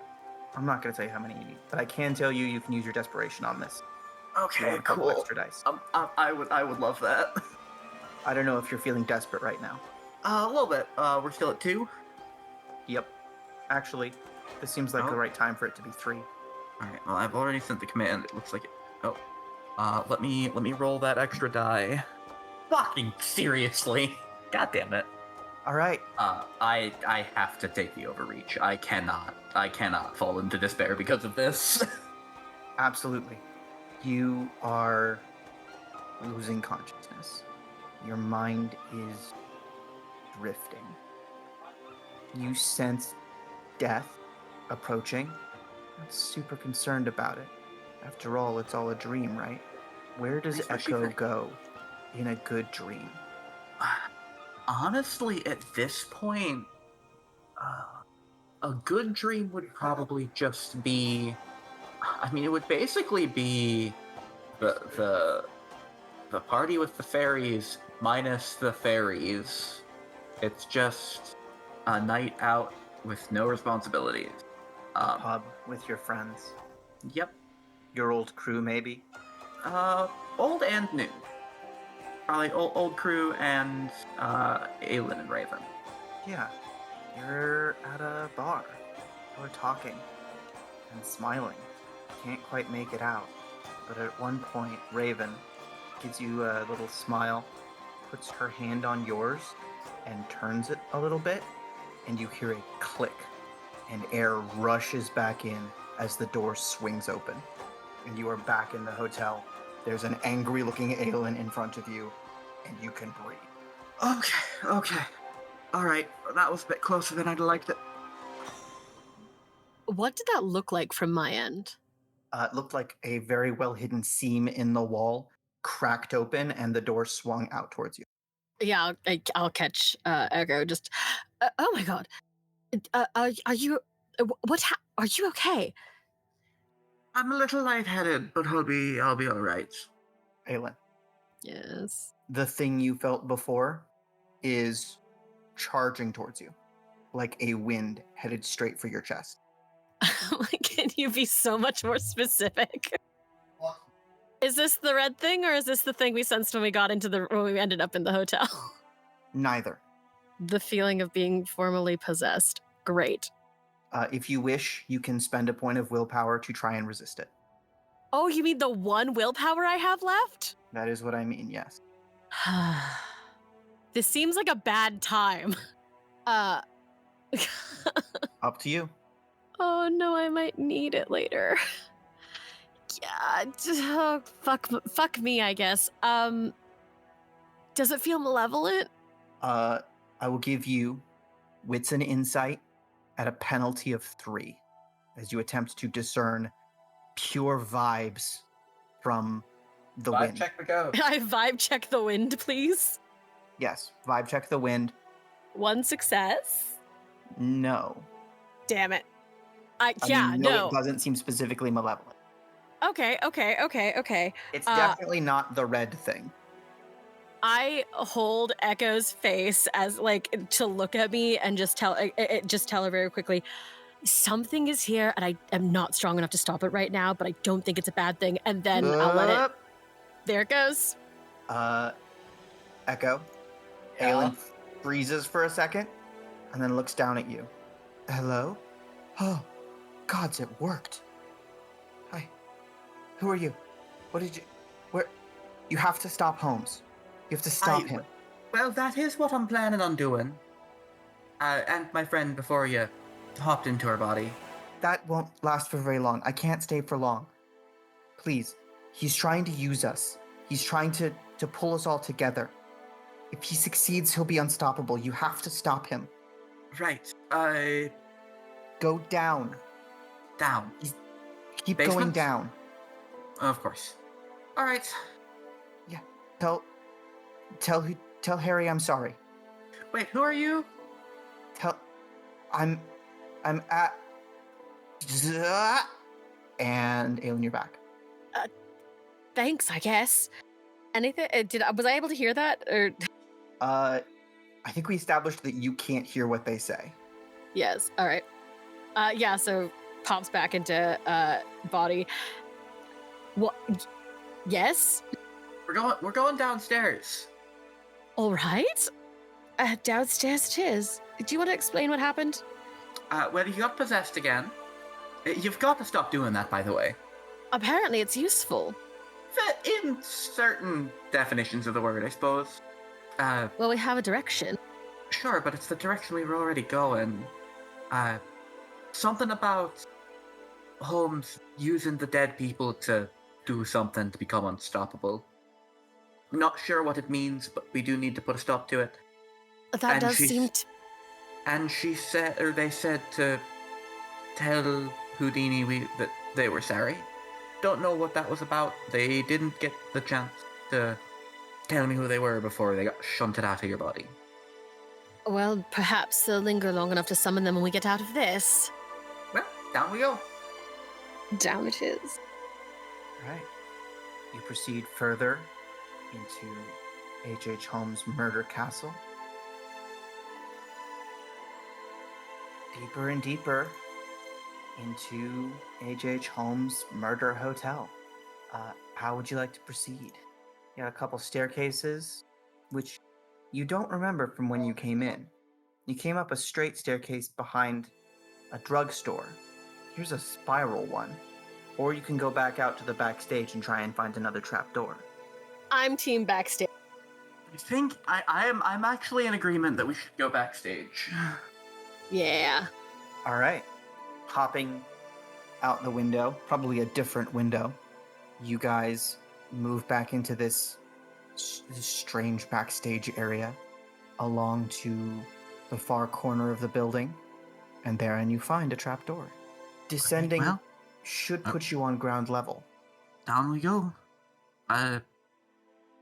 I'm not going to tell you how many you need, but I can tell you you can use your desperation on this. You Okay, want a couple cool. extra dice. I would love that. I don't know if you're feeling desperate right now. A little bit. We're still at 2. Yep. Actually, this seems like Oh. the right time for it to be 3. Alright, well, I've already sent the command. It looks like it. Let me roll that extra die. Fucking seriously. God damn it. All right. I have to take the overreach. I cannot fall into despair because of this. Absolutely. You are losing consciousness. Your mind is drifting. You sense death approaching. Not super concerned about it. After all, it's all a dream, right? Where does Nice, Echo Lucifer. go in a good dream? Honestly, at this point, a good dream would probably just be. I mean, it would basically be the party with the fairies minus the fairies. It's just a night out with no responsibilities. Pub with your friends. Yep. Your old crew, maybe? Old and new. Probably old crew and Aylin and Raven. Yeah. You're at a bar. You're talking and smiling. Can't quite make it out. But at one point, Raven gives you a little smile, puts her hand on yours, and turns it a little bit, and you hear a click, and air rushes back in as the door swings open. And you are back in the hotel. There's an angry-looking Aylin in front of you, and you can breathe. Okay. Alright, that was a bit closer than I'd liked it. What did that look like from my end? It looked like a very well-hidden seam in the wall cracked open, and the door swung out towards you. Yeah, I'll catch Echo. Just, oh my god, are you? Are you okay? I'm a little lightheaded, but I'll be alright. Aylin, Yes. the thing you felt before is charging towards you, like a wind headed straight for your chest. Can you be so much more specific? Is this the red thing, or is this the thing we sensed when we ended up in the hotel? Neither. The feeling of being formally possessed. Great. If you wish, you can spend a point of willpower to try and resist it. Oh, you mean the one willpower I have left? That is what I mean, yes. This seems like a bad time. Up to you. Oh no, I might need it later. Yeah, fuck me, I guess. Does it feel malevolent? I will give you wits and insight at a penalty of 3 as you attempt to discern pure vibes from the wind. Check the go. I vibe check the wind, please. Yes, vibe check the wind. 1 success. No. Damn it. I Yeah, mean, no, no. it doesn't seem specifically malevolent. Okay. It's definitely not the red thing. I hold Echo's face as like to look at me and just tell her very quickly, something is here and I am not strong enough to stop it right now, but I don't think it's a bad thing. And then I'll let it. There it goes. Echo. Yeah? Aylin freezes for a second and then looks down at you. Hello? Oh, gods, it worked. Hi. Who are you? What did you... Where... You have to stop Holmes. You have to stop him. Well, that is what I'm planning on doing. And my friend before you hopped into her body. That won't last for very long. I can't stay for long. Please. He's trying to use us. He's trying to pull us all together. If he succeeds, he'll be unstoppable. You have to stop him. Right. Go down. Down. Keep going Basement? down. Of course. All right. Yeah. Tell Harry I'm sorry. Wait, who are you? I'm at... And Aylin, you're back. Thanks, I guess. Anything? Was I able to hear that? Or I think we established that you can't hear what they say. yes. All right. Yeah. So pops back into body. What? Yes. We're going downstairs. All right. Downstairs it is. Do you want to explain what happened? Well, you got possessed again. You've got to stop doing that, by the way. Apparently, it's useful. In certain definitions of the word, I suppose. Well, we have a direction. Sure, but it's the direction we were already going. Something about Holmes using the dead people to do something to become unstoppable. Not sure what it means, but we do need to put a stop to it. That And does she's- seem to... And they said to tell Houdini that they were sorry. Don't know what that was about. They didn't get the chance to tell me who they were before they got shunted out of your body. Well, perhaps they'll linger long enough to summon them when we get out of this. Well, down we go. Down it is. Right. You proceed further into H.H. Holmes' murder castle. Deeper and deeper into H.H. Holmes' murder hotel. How would you like to proceed? You got a couple staircases, which you don't remember from when you came in. You came up a straight staircase behind a drugstore. Here's a spiral one. Or you can go back out to the backstage and try and find another trapdoor. I'm team backstage. I think I'm actually in agreement that we should go backstage. Yeah. All right. Hopping out the window, probably a different window, you guys move back into this strange backstage area along to the far corner of the building, and therein you find a trapdoor. Descending well, should put you on ground level. Down we go.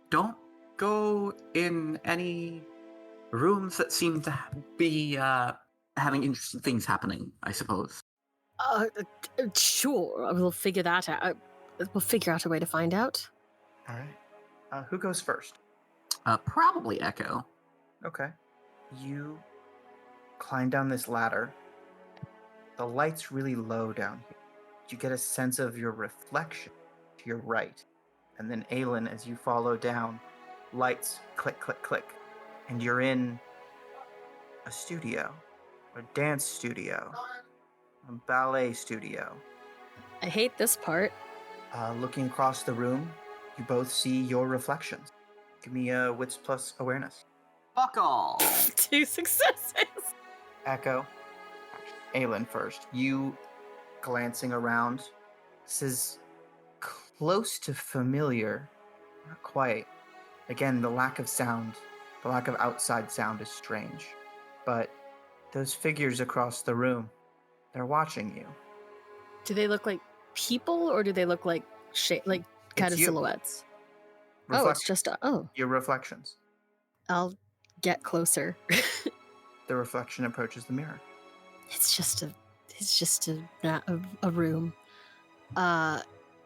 Don't go in any rooms that seem to be having interesting things happening, I suppose. Sure. We'll figure that out. We'll figure out a way to find out. All right. Who goes first? Probably Echo. Okay. You climb down this ladder. The light's really low down here. You get a sense of your reflection to your right. And then Aylin, as you follow down, lights click, click, click. And you're in a studio, a dance studio, a ballet studio. I hate this part. Looking across the room, you both see your reflections. Give me a wits plus awareness. Fuck all. 2 successes. Echo. Aylin first. You glancing around. This is close to familiar. Not quite. Again, the lack of sound, the lack of outside sound is strange. But those figures across the room, they're watching you. Do they look like people or do they look like kind It's of you. silhouettes? Oh, it's just Your reflections. I'll get closer. The reflection approaches the mirror. It's just It's just a room.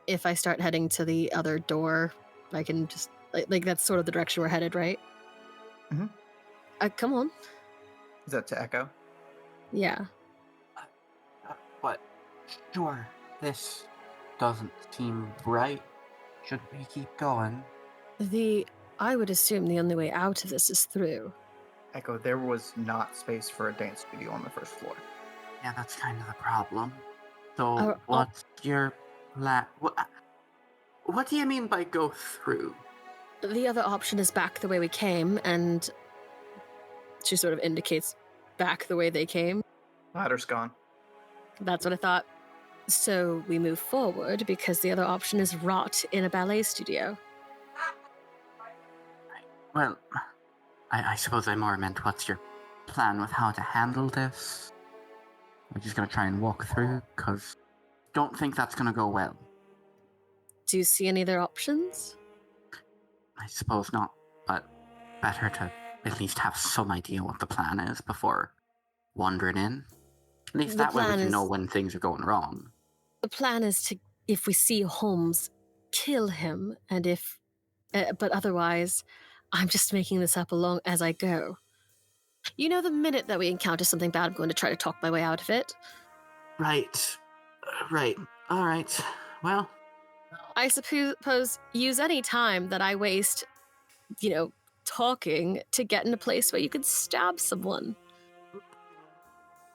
If I start heading to the other door, I can just like that's sort of the direction we're headed, right? Mhm. Come on. Is that to Echo? Yeah. But sure, this doesn't seem right. Should we keep going? I would assume the only way out of this is through. Echo, there was not space for a dance studio on the first floor. Yeah, that's kind of the problem. So, Oh. what's your plan? What do you mean by go through? The other option is back the way we came, and she sort of indicates back the way they came. Ladder's gone. That's what I thought. So we move forward because the other option is rot in a ballet studio. Well, I suppose I more meant what's your plan with how to handle this? We're just gonna try and walk through, because don't think that's gonna go well. Do you see any other options? I suppose not, but better to at least have some idea what the plan is before wandering in. At least The that way we plan can know is- when things are going wrong. The plan is to, if we see Holmes, kill him, and if, but otherwise, I'm just making this up along as I go. You know, the minute that we encounter something bad, I'm going to try to talk my way out of it. Right. Right. Alright. Well, I suppose use any time that I waste, talking to get in a place where you could stab someone.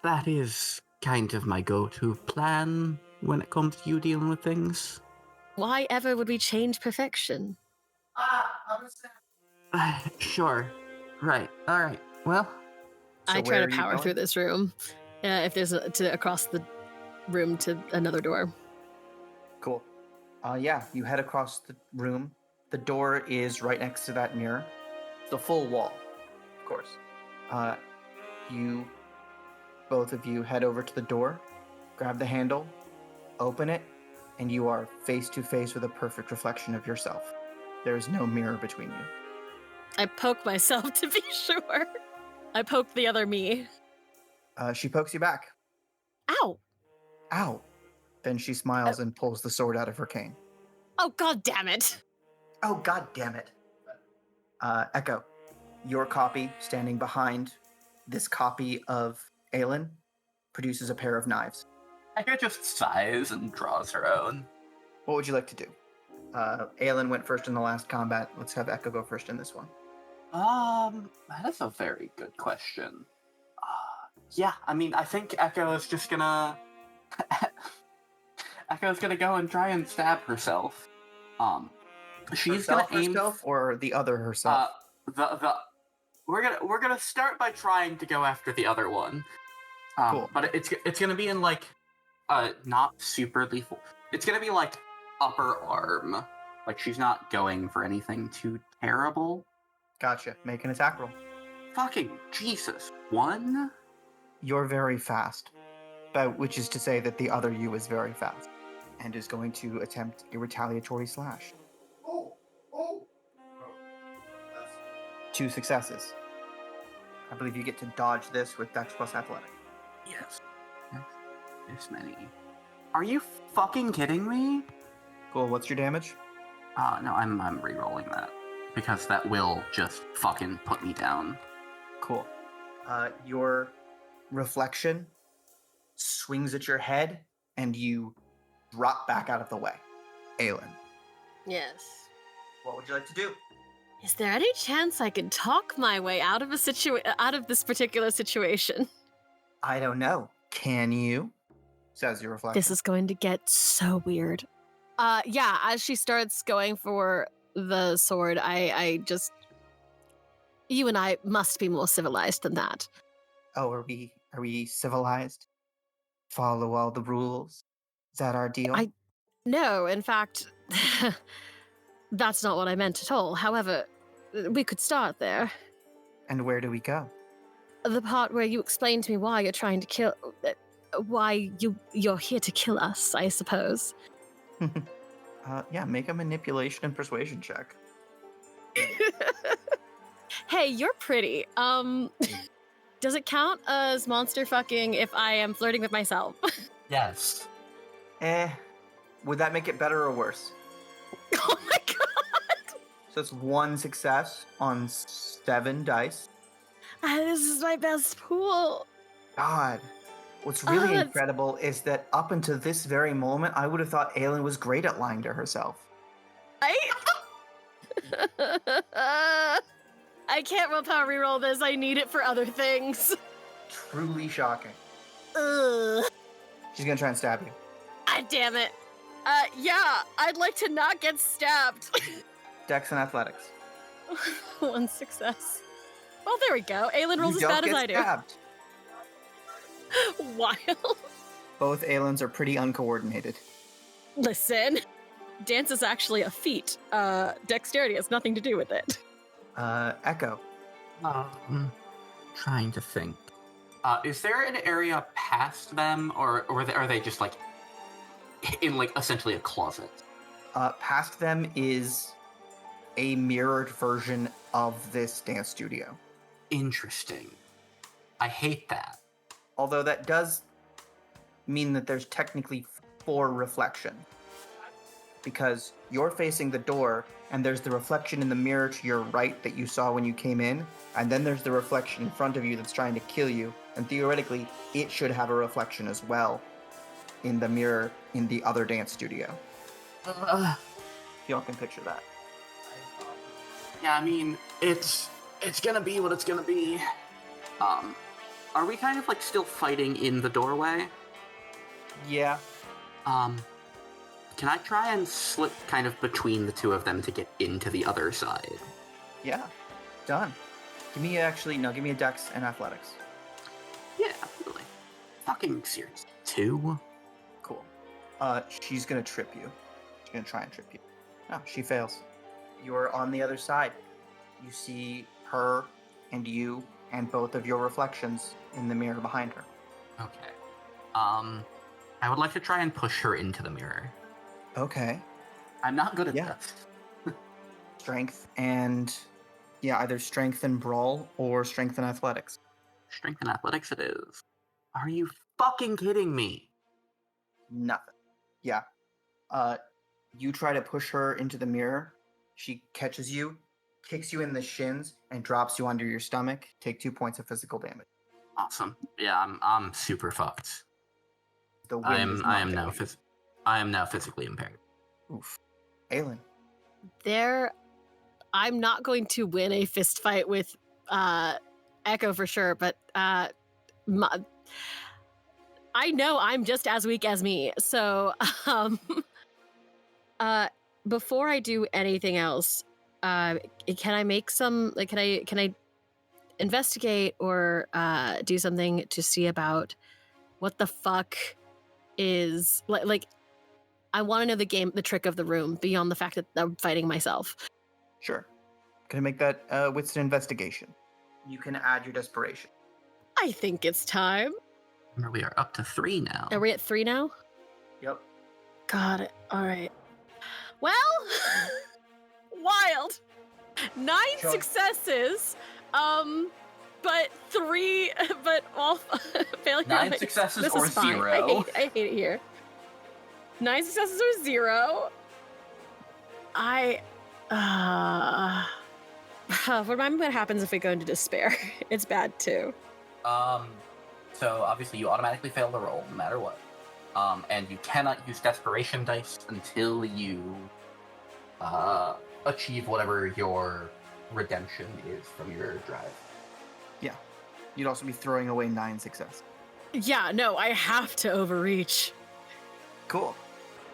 that is kind of my go-to plan when it comes to you dealing with things. Why ever would we change perfection? Sure. Right. Alright. Well, I So try where to are you power going? through this room. If there's across the room to another door. Cool. Yeah, you head across the room. The door is right next to that mirror. The full wall, of course. Both of you head over to the door, grab the handle, open it, and you are face to face with a perfect reflection of yourself. There is no mirror between you. I poke myself to be sure. I poke the other me. She pokes you back. Ow! Ow! Then she smiles and pulls the sword out of her cane. Oh, god damn it! Oh, god damn it. Echo, your copy standing behind this copy of Aylin produces a pair of knives. Echo just sighs and draws her own. What would you like to do? Aylin went first in the last combat. Let's have Echo go first in this one. That's a very good question. Yeah, I mean, I think Echo is just gonna... Echo's gonna go and try and stab herself. She's Herself gonna aim... herself or the other herself? We're gonna start by trying to go after the other one. Cool. But it's gonna be in like not super lethal. It's gonna be like upper arm. Like she's not going for anything too terrible. Gotcha. Make an attack roll. Fucking Jesus. 1? You're very fast, which is to say that the other you is very fast and is going to attempt a retaliatory slash. 2 successes. I believe you get to dodge this with Dex plus Athletic. Yes. This many. Are you fucking kidding me? Cool. What's your damage? No, I'm re-rolling that. Because that will just fucking put me down. Cool. Your reflection swings at your head and you drop back out of the way. Aylin, Yes. what would you like to do? Is there any chance I could talk my way out of out of this particular situation? I don't know. Can you? Says your reflection. This is going to get so weird. Yeah, as she starts going for the sword, I just... You and I must be more civilized than that. Oh, are we civilized? Follow all the rules? Is that our deal? No, in fact, that's not what I meant at all. However, we could start there. And where do we go? The part where you explain to me why you're trying to kill... why you're here to kill us, I suppose. Yeah, make a manipulation and persuasion check. Hey, you're pretty. does it count as monster fucking if I am flirting with myself? Yes. Would that make it better or worse? Oh my god! So it's 1 success on 7 dice. This is my best pool. God. What's really that's- incredible is that up until this very moment, I would have thought Aylin was great at lying to herself. I can't willpower reroll this. I need it for other things. Truly shocking. Ugh. She's gonna try and stab you. God damn it. Yeah, I'd like to not get stabbed. Dex and athletics. 1 success. Well, there we go. Aylin rolls You as don't bad as get I do. stabbed. Wild. Both Aylins are pretty uncoordinated. Listen, dance is actually a feat. Dexterity has nothing to do with it. Echo. Trying to think. Is there an area past them, or are they just like in like essentially a closet? Past them is a mirrored version of this dance studio. Interesting. I hate that. Although that does mean that there's technically 4 reflections. Because you're facing the door, and there's the reflection in the mirror to your right that you saw when you came in, and then there's the reflection in front of you that's trying to kill you, and theoretically, it should have a reflection as well in the mirror in the other dance studio. Y'all can picture that. Yeah, I mean, it's gonna be what it's gonna be. Are we kind of like still fighting in the doorway? Yeah. Can I try and slip kind of between the two of them to get into the other side? Yeah. Done. Give me a dex and athletics. Yeah, absolutely. Fucking serious. 2? Cool. She's gonna trip you. She's gonna try and trip you. No, she fails. You're on the other side. You see her and you and both of your reflections in the mirror behind her. Okay. I would like to try and push her into the mirror. Okay. I'm not good at Yeah. this. Strength and either strength and brawl or strength and athletics. Strength and athletics it is. Are you fucking kidding me? Nothing. Yeah. You try to push her into the mirror. She catches you, kicks you in the shins, and drops you onto your stomach. Take 2 points of physical damage. Awesome. Yeah, I'm super fucked. The wind I is am not getting I am now physically impaired. you. Oof. Aylin. I'm not going to win a fist fight with Echo for sure, but I know I'm just as weak as me. So before I do anything else, can I make some can I investigate or do something to see about what the fuck is like I want to know the trick of the room beyond the fact that I'm fighting myself. Sure. Gonna make that wits and investigation. You can add your desperation. I think it's time. Remember, we are up to 3 now. Are we at 3 now? Yep. Got it. All right. Well, wild. 9 Sure. successes. But all failure. 9 successes This or is fine. 0. I hate it here. 9 successes or 0. Remind me what happens if we go into despair. It's bad too. So obviously you automatically fail the roll no matter what. And you cannot use desperation dice until you achieve whatever your redemption is from your drive. Yeah. You'd also be throwing away 9 success. Yeah, no, I have to overreach. Cool.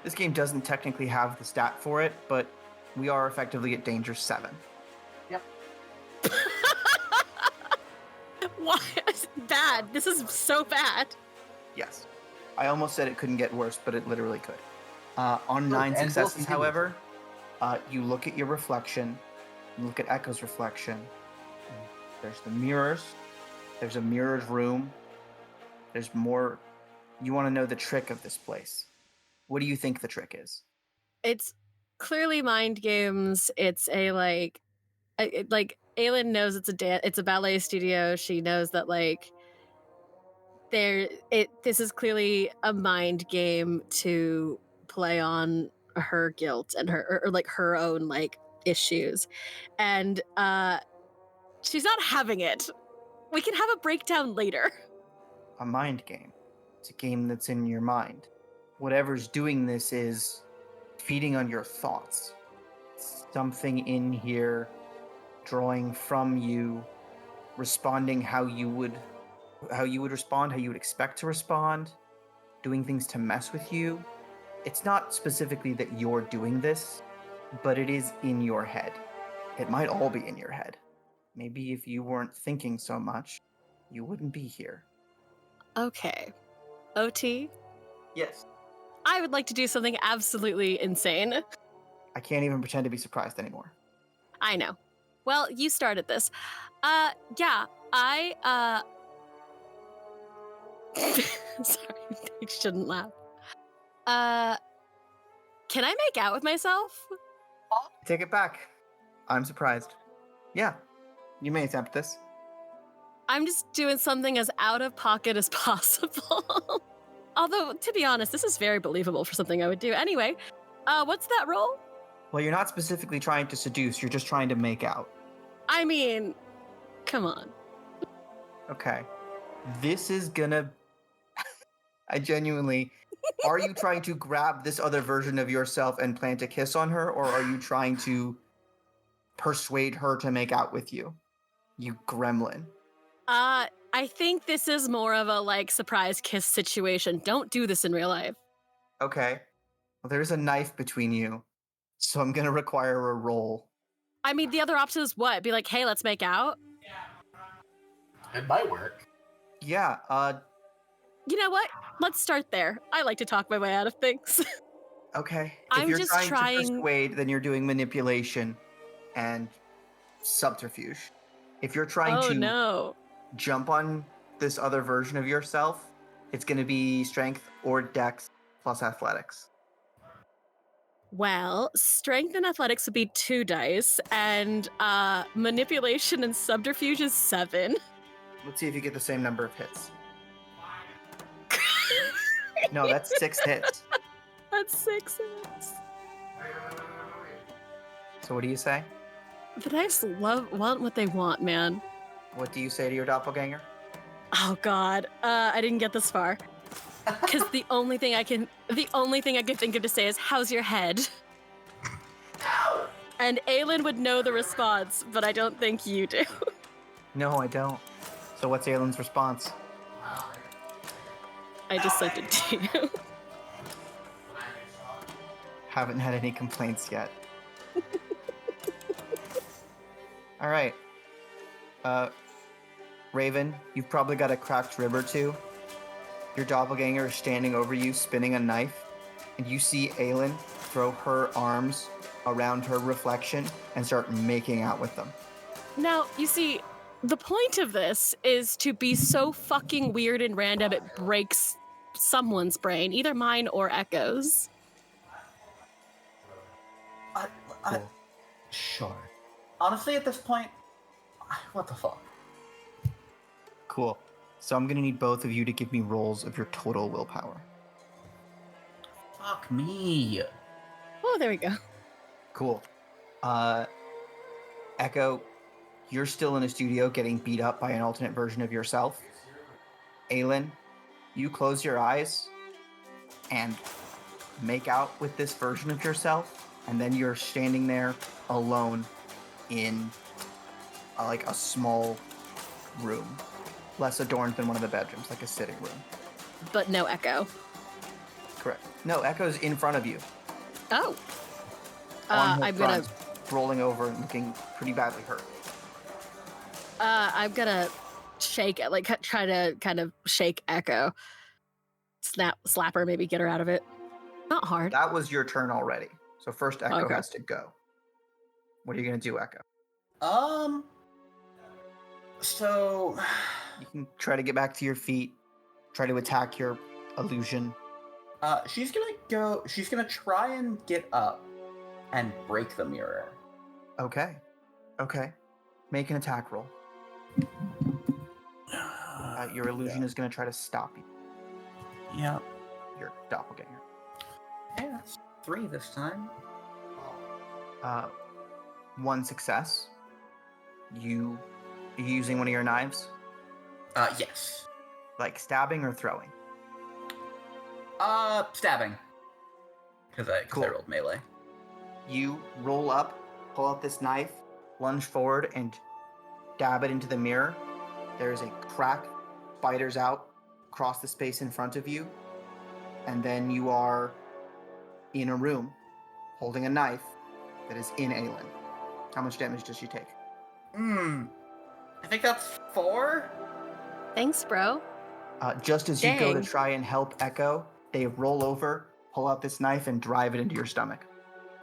This game doesn't technically have the stat for it, but we are effectively at danger 7. Why? It's bad. This is so bad. Yes. I almost said it couldn't get worse, but it literally could. On 9 and we'll successes, continue. however, you look at your reflection, you look at Echo's reflection. There's the mirrors. There's a mirrored room. There's more. You want to know the trick of this place. What do you think the trick is? It's clearly mind games. It's a Aylin knows it's a ballet studio. She knows that like this is clearly a mind game to play on her guilt and her or like her own like issues. And she's not having it. We can have a breakdown later. A mind game. It's a game that's in your mind. Whatever's doing this is feeding on your thoughts. Something in here drawing from you, responding how you would respond, how you would expect to respond, doing things to mess with you. It's not specifically that you're doing this, but it is in your head. It might all be in your head. Maybe if you weren't thinking so much, you wouldn't be here. Okay. OT, Yes. I would like to do something absolutely insane. I can't even pretend to be surprised anymore. I know. Well, you started this. Yeah, I sorry, I shouldn't laugh. Can I make out with myself? Take it back. I'm surprised. Yeah, you may attempt this. I'm just doing something as out of pocket as possible. Although, to be honest, this is very believable for something I would do. Anyway, what's that roll? Well, you're not specifically trying to seduce, you're just trying to make out. I mean, come on. Okay. This is gonna... I genuinely... Are you trying to grab this other version of yourself and plant a kiss on her, or are you trying to persuade her to make out with you? You gremlin. I think this is more of a, like, surprise kiss situation. Don't do this in real life. Okay. Well, there's a knife between you, so I'm gonna require a roll. I mean, the other option is what? Be like, hey, let's make out? It might work. Yeah, You know what? Let's start there. I like to talk my way out of things. okay. I'm If you're just trying trying- to persuade, then you're doing manipulation and subterfuge. If you're trying Oh, to no. jump on this other version of yourself, it's going to be strength or dex plus athletics. Well, strength and athletics would be 2 dice, and manipulation and subterfuge is 7. Let's see if you get the same number of hits. No, that's 6 hits. That's 6 hits. So what do you say? The dice want what they want, man. What do you say to your doppelganger? Oh God, I didn't get this far. Because the only thing I can think of to say is, "How's your head?" And Aylin would know the response, but I don't think you do. No, I don't. So what's Aylin's response? I just sent it to you. Haven't had any complaints yet. All right. Raven, you've probably got a cracked rib or two. Your doppelganger is standing over you, spinning a knife, and you see Aylin throw her arms around her reflection and start making out with them. Now, you see, the point of this is to be so fucking weird and random it breaks someone's brain, either mine or Echo's. Cool. Sure. Honestly, at this point, what the fuck? Cool. So I'm gonna need both of you to give me rolls of your total willpower. Fuck me. Oh, there we go. Cool. Echo, you're still in a studio getting beat up by an alternate version of yourself. Aylin, you close your eyes and make out with this version of yourself, and then you're standing there alone in like a small room, less adorned than one of the bedrooms, like a sitting room. But no Echo. Correct. No, Echo's in front of you. Oh. On her I'm front, gonna rolling over and looking pretty badly hurt. I'm gonna shake, like try to kind of shake Echo. Slap her, maybe get her out of it. Not hard. That was your turn already. So first Echo Okay. has to go. What are you going to do, Echo? So You can try to get back to your feet, try to attack your illusion. she's gonna try and get up and break the mirror. Okay. Make an attack roll. Your illusion is going to try to stop you. Yeah. Your doppelganger. Hey, that's 3 this time. One success. Are you using one of your knives? Yes. Like stabbing or throwing? Stabbing. Because I Cool. rolled melee. You roll up, pull out this knife, lunge forward, and dab it into the mirror. There's a crack, spiders out across the space in front of you, and then you are in a room holding a knife that is in Aylin. How much damage does she take? I think that's 4? Thanks, bro. Just as you go to Dang. try and help Echo, they roll over, pull out this knife, and drive it into your stomach.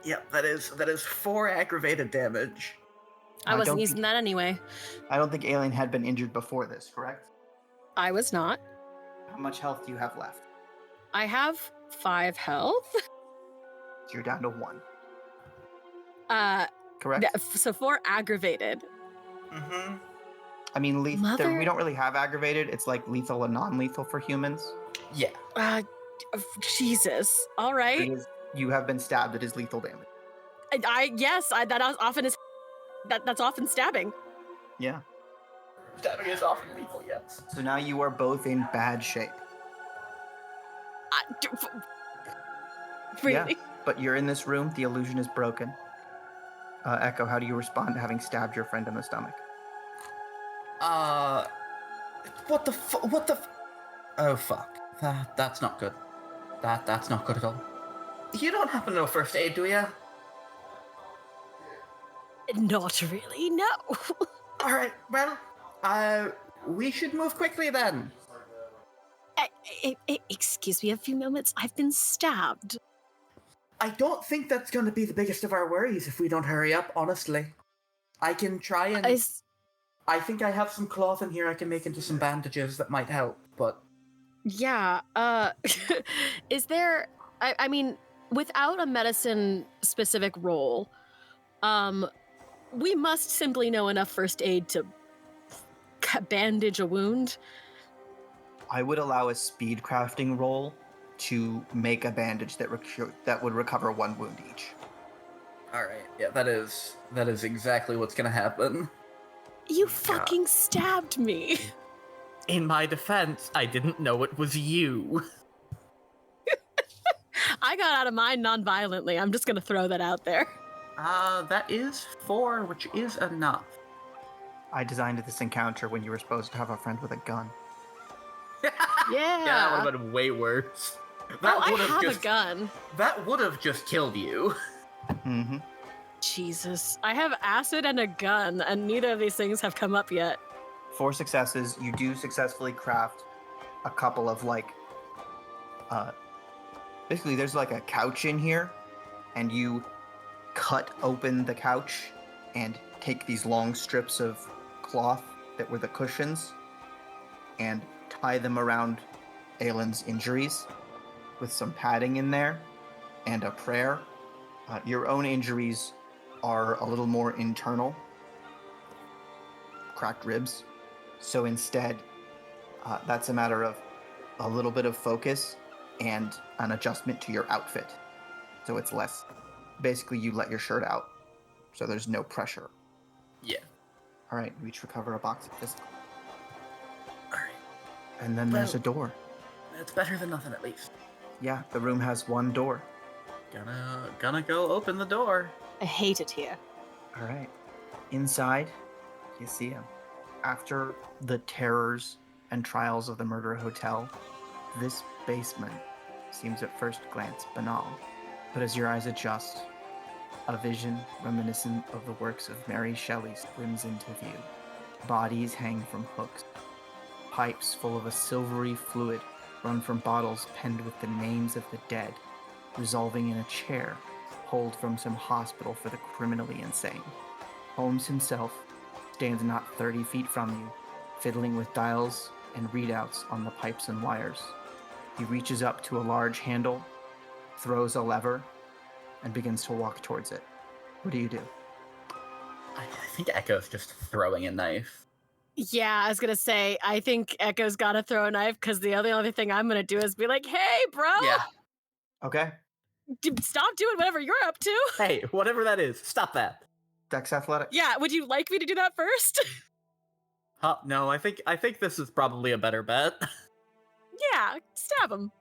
Yep, that is 4 aggravated damage. I I wasn't don't using think- that anyway. I don't think Aylin had been injured before this, correct? I was not. How much health do you have left? I have 5 health. So you're down to 1, Uh, correct? so 4 aggravated. Mm-hmm. I mean, we Mother- don't really have aggravated. It's like lethal and non-lethal for humans. Yeah. Jesus. All right. It is, you have been stabbed. It is lethal damage. That's often stabbing. Yeah. Stabbing is often lethal, yes. So now you are both in bad shape. Really? But you're in this room. The illusion is broken. Echo, how do you respond to having stabbed your friend in the stomach? What the Oh, fuck. That's not good. That's not good at all. You don't happen to know first aid, do you? Not really. No. Alright, well, we should move quickly then. Excuse me a few moments. I've been stabbed. I don't think that's going to be the biggest of our worries if we don't hurry up, honestly. I can try and... I think I have some cloth in here I can make into some bandages that might help, but... Yeah. Is there? I mean, without a medicine-specific role, we must simply know enough first aid to bandage a wound. I would allow a speed crafting roll to make a bandage that would recover 1 wound each. Alright, yeah, that is exactly what's gonna happen. You fucking stabbed me. In my defense, I didn't know it was you. I got out of mine non-violently. I'm just gonna throw that out there. That is 4, which is enough. I designed this encounter when you were supposed to have a friend with a gun. Yeah. Yeah, that would have been way worse. I have a gun. That would have just killed you. Mm-hmm. Jesus. I have acid and a gun, and neither of these things have come up yet. 4 successes. You do successfully craft a couple of basically there's like a couch in here, and you cut open the couch and take these long strips of cloth that were the cushions and tie them around Aylin's injuries with some padding in there and a prayer. Your own injuries are a little more internal, cracked ribs. So instead, that's a matter of a little bit of focus and an adjustment to your outfit. So it's less, basically you let your shirt out, so there's no pressure. Yeah. All right, you each recover a box of physical. Alright. And then there's a door. It's better than nothing, at least. Yeah, the room has 1 door. Gonna go open the door. I hate it here. All right. Inside, you see him. After the terrors and trials of the murder hotel, this basement seems at first glance banal. But as your eyes adjust, a vision reminiscent of the works of Mary Shelley swims into view. Bodies hang from hooks. Pipes full of a silvery fluid run from bottles penned with the names of the dead, resolving in a chair pulled from some hospital for the criminally insane. Holmes himself stands not 30 feet from you, fiddling with dials and readouts on the pipes and wires. He reaches up to a large handle, throws a lever, and begins to walk towards it. What do you do? I think Echo's just throwing a knife. Yeah, I was gonna say, I think Echo's gotta throw a knife because the only thing I'm gonna do is be like, hey, bro, Yeah. Okay. stop doing whatever you're up to. Hey, whatever that is, stop that. Dex Athletics. Yeah, would you like me to do that first? No, I think this is probably a better bet. Yeah, stab him.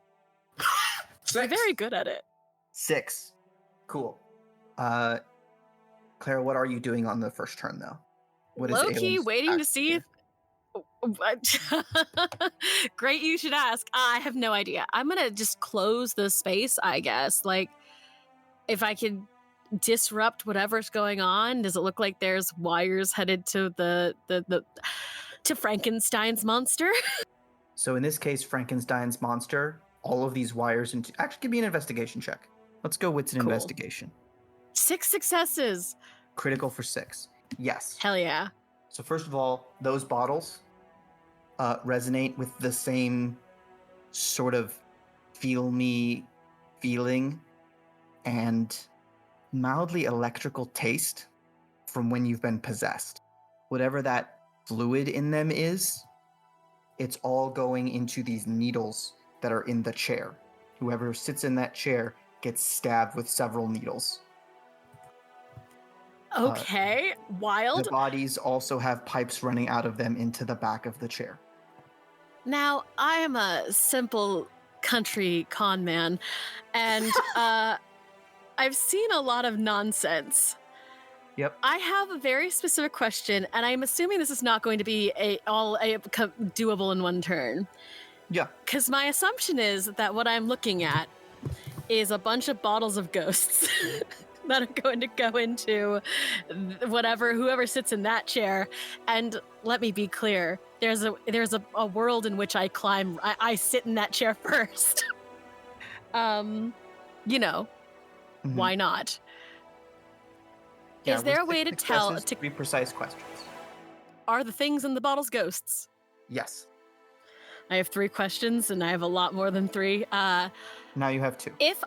You're 6. very good at it. 6. Cool. Clara, what are you doing on the first turn, though? What is Low key Aylin's waiting to action see here? if. Great, you should ask. I have no idea. I'm gonna just close the space, I guess. Like, if I could disrupt whatever's going on, does it look like there's wires headed to to Frankenstein's monster? So in this case, Frankenstein's monster, all of these wires into... Actually, give me an investigation check. Let's go with an Cool. investigation. 6 successes. Critical for 6. Yes. Hell yeah. So first of all, those bottles resonate with the same sort of feel me feeling and mildly electrical taste from when you've been possessed. Whatever that fluid in them is, it's all going into these needles that are in the chair. Whoever sits in that chair gets stabbed with several needles. Okay, wild. The bodies also have pipes running out of them into the back of the chair. Now, I am a simple country con man, and I've seen a lot of nonsense. Yep. I have a very specific question, and I'm assuming this is not going to be doable in one turn. Yeah. Because my assumption is that what I'm looking at is a bunch of bottles of ghosts that are going to go into whoever sits in that chair. And let me be clear, there's a world in which I sit in that chair first. Mhm. Why not? Yeah, Is there with a way 6 to tell successes, 3 precise questions. are the things in the bottles ghosts? Yes. I have 3 questions, and I have a lot more than 3. Now you have 2. If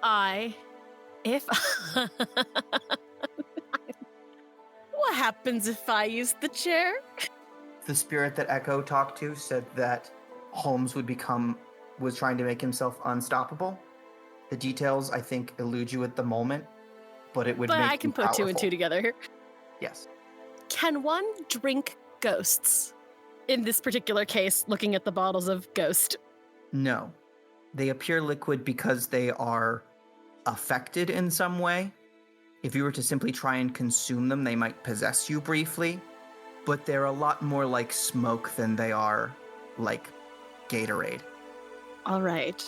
what happens if I use the chair? The spirit that Echo talked to said that Holmes was trying to make himself unstoppable. The details, I think, elude you at the moment, but it would But make I can you put 2 and 2 powerful. together. Yes. Can one drink ghosts? In this particular case, looking at the bottles of ghost. No. They appear liquid because they are affected in some way. If you were to simply try and consume them, they might possess you briefly, but they're a lot more like smoke than they are like Gatorade. All right.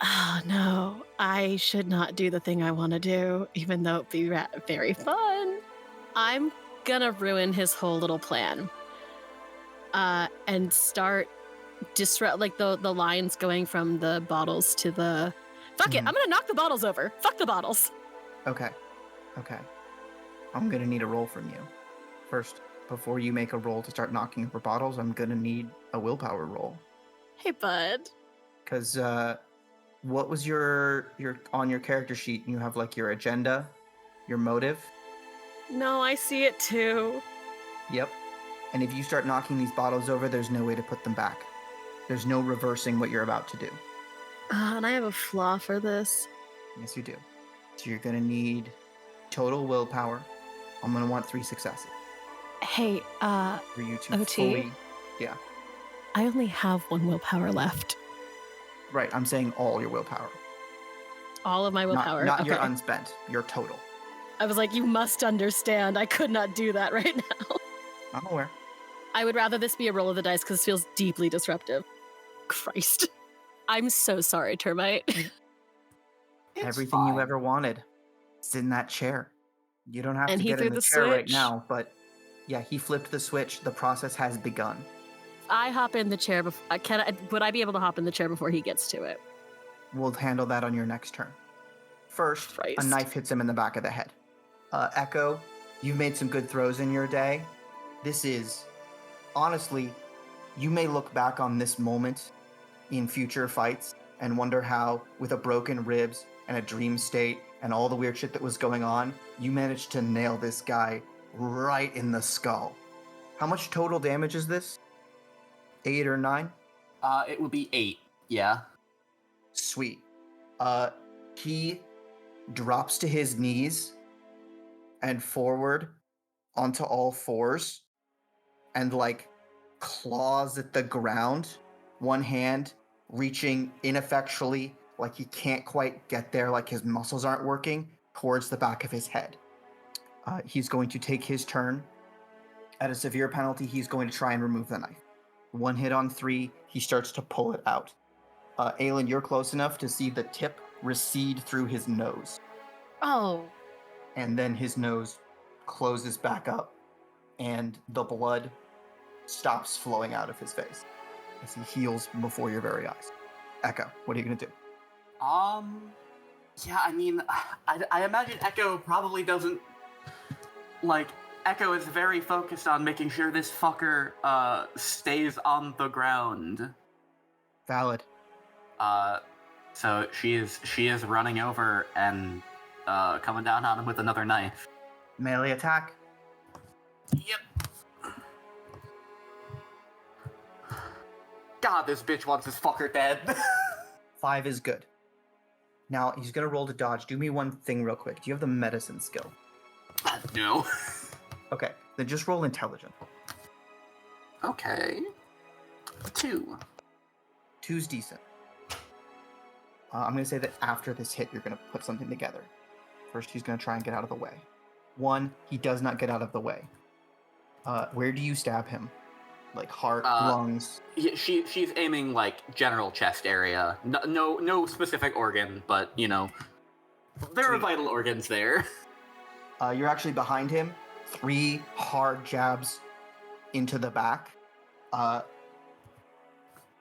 Oh, no. I should not do the thing I want to do, even though it'd be very fun. I'm gonna ruin his whole little plan. And start disrupt, like the lines going from the bottles to the... Fuck it, Mhm. I'm gonna knock the bottles over. Fuck the bottles. Okay. I'm gonna need a roll from you. First, before you make a roll to start knocking over bottles, I'm gonna need a willpower roll. Hey, bud. Because what was your on your character sheet? You have like your agenda, your motive. No, I see it too. Yep. And if you start knocking these bottles over, there's no way to put them back. There's no reversing what you're about to do. And I have a flaw for this. Yes, you do. So you're gonna need total willpower. I'm gonna want 3 successes Hey, for you to OT? fully. Yeah. I only have 1 willpower left. Right. I'm saying all your willpower. All of my willpower. Not okay. your unspent. Your total. I was like, you must understand. I could not do that right now. I'm aware. I would rather this be a roll of the dice because this feels deeply disruptive. Christ. I'm so sorry, Termite. It's Everything you fine. ever wanted is in that chair. You don't have And to he get in threw the the chair right switch. now, but yeah, he flipped the switch. The process has begun. I hop in the chair before. Would I be able to hop in the chair before he gets to it? We'll handle that on your next turn. First, a Christ. knife hits him in the back of the head. Echo, you've made some good throws in your day. This is, honestly, you may look back on this moment in future fights and wonder how, with a broken ribs and a dream state and all the weird shit that was going on, you managed to nail this guy right in the skull. How much total damage is this? 8 or 9? It would be 8. Yeah. Sweet. He drops to his knees and forward onto all fours and like claws at the ground, one hand reaching ineffectually, like he can't quite get there, like his muscles aren't working, towards the back of his head. He's going to take his turn. At a severe penalty, he's going to try and remove the knife. 1 hit on 3, he starts to pull it out. Aylin, you're close enough to see the tip recede through his nose. Oh. And then his nose closes back up, and the blood stops flowing out of his face as he heals before your very eyes. Echo, what are you going to do? Yeah, I mean, I imagine Echo probably doesn't, like, Echo is very focused on making sure this fucker, stays on the ground. Valid. So she is running over and, coming down on him with another knife. Melee attack. Yep. God, this bitch wants this fucker dead. 5 is good. Now, he's going to roll to dodge. Do me one thing real quick. Do you have the medicine skill? No. Okay, then just roll intelligence. Okay. 2. 2's decent. I'm going to say that after this hit, you're going to put something together. First, he's going to try and get out of the way. 1, he does not get out of the way. Where do you stab him? Like heart, lungs? Yeah, she's aiming like general chest area. No specific organ, but you know, there are vital organs there. You're actually behind him. 3 hard jabs into the back.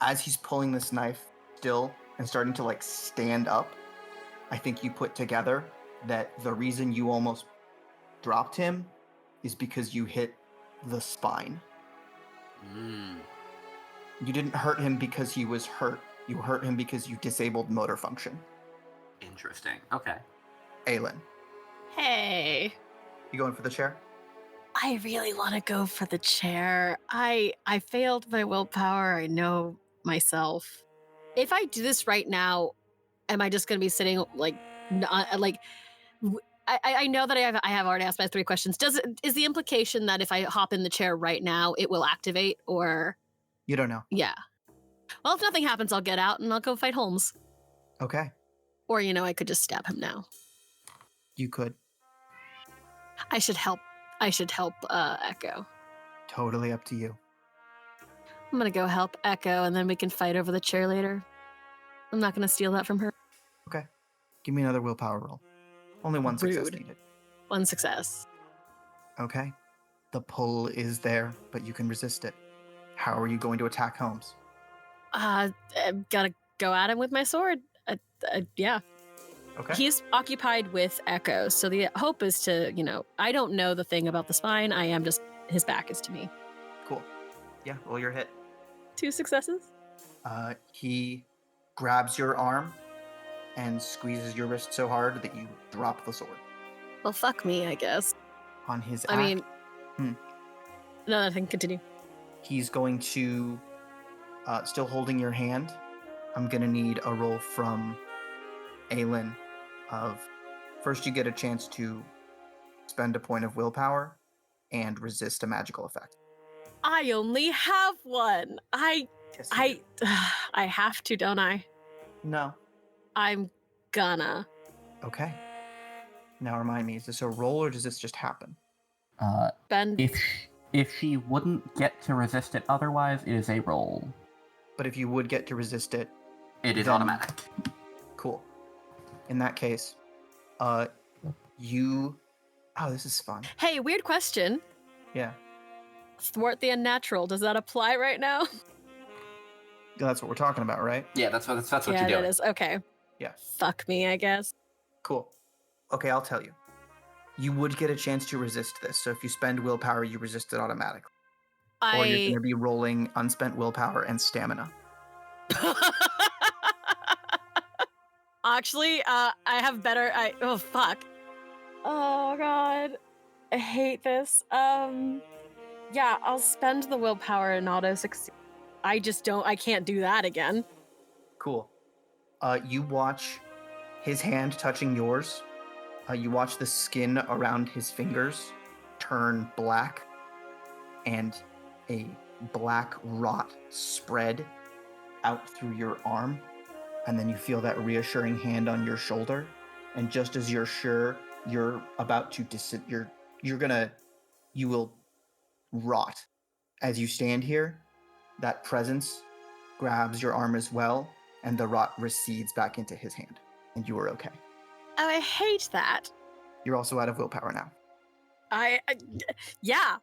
As he's pulling this knife still and starting to like stand up, I think you put together that the reason you almost dropped him is because you hit the spine. You didn't hurt him because he was hurt. You hurt him because you disabled motor function. Interesting. Okay. Aylin, Hey. you going for the chair? I really want to go for the chair. I failed my willpower. I know myself. If I do this right now, am I just going to be sitting like, I know that I have already asked my 3 questions. Is the implication that if I hop in the chair right now, it will activate or? You don't know. Yeah. Well, if nothing happens, I'll get out and I'll go fight Holmes. Okay, Or, I could just stab him now. you could. I should help Echo. Totally up to you. I'm going to go help Echo and then we can fight over the chair later. I'm not going to steal that from her. Okay, give me another willpower roll. Only 1 success Rude. needed. 1 success. Okay, the pull is there, but you can resist it. How are you going to attack Holmes? I've got to go at him with my sword. Yeah. Okay. He's occupied with Echo, so the hope is to, I don't know the thing about the spine. I am just, his back is to me. Cool. Yeah, roll your hit. 2 successes. He grabs your arm and squeezes your wrist so hard that you drop the sword. Well, fuck me, I guess. On his I mean, Hmm. No, I can continue. he's going to, still holding your hand, I'm going to need a roll from Aylin of, first you get a chance to spend a point of willpower and resist a magical effect. I only have 1. Yes, you do. I have to, don't I? No. I'm gonna. Okay. Now remind me, is this a roll or does this just happen? Ben, If she wouldn't get to resist it otherwise, it is a roll. But if you would get to resist it, It is Then- automatic. cool. In that case, you... Oh, this is fun. hey, weird question. Yeah. Thwart the unnatural. Does that apply right now? That's what we're talking about, right? Yeah, that's what yeah, you're doing. that is. Okay. Yeah. Fuck me, I guess. Cool. Okay, I'll tell you. You would get a chance to resist this, so if you spend willpower, you resist it automatically. Or you're going to be rolling unspent willpower and stamina. Actually, I have better. Oh, fuck. Oh, God. hate this. Yeah, I'll spend the willpower and auto succeed. I can't do that again. Cool. You watch his hand touching yours. You watch the skin around his fingers turn black, and a black rot spread out through your arm. And then you feel that reassuring hand on your shoulder. And just as you're sure you're about to you will rot. As you stand here, that presence grabs your arm as well, and the rot recedes back into his hand, and you are okay. Oh, I hate that. You're also out of willpower now. Yeah.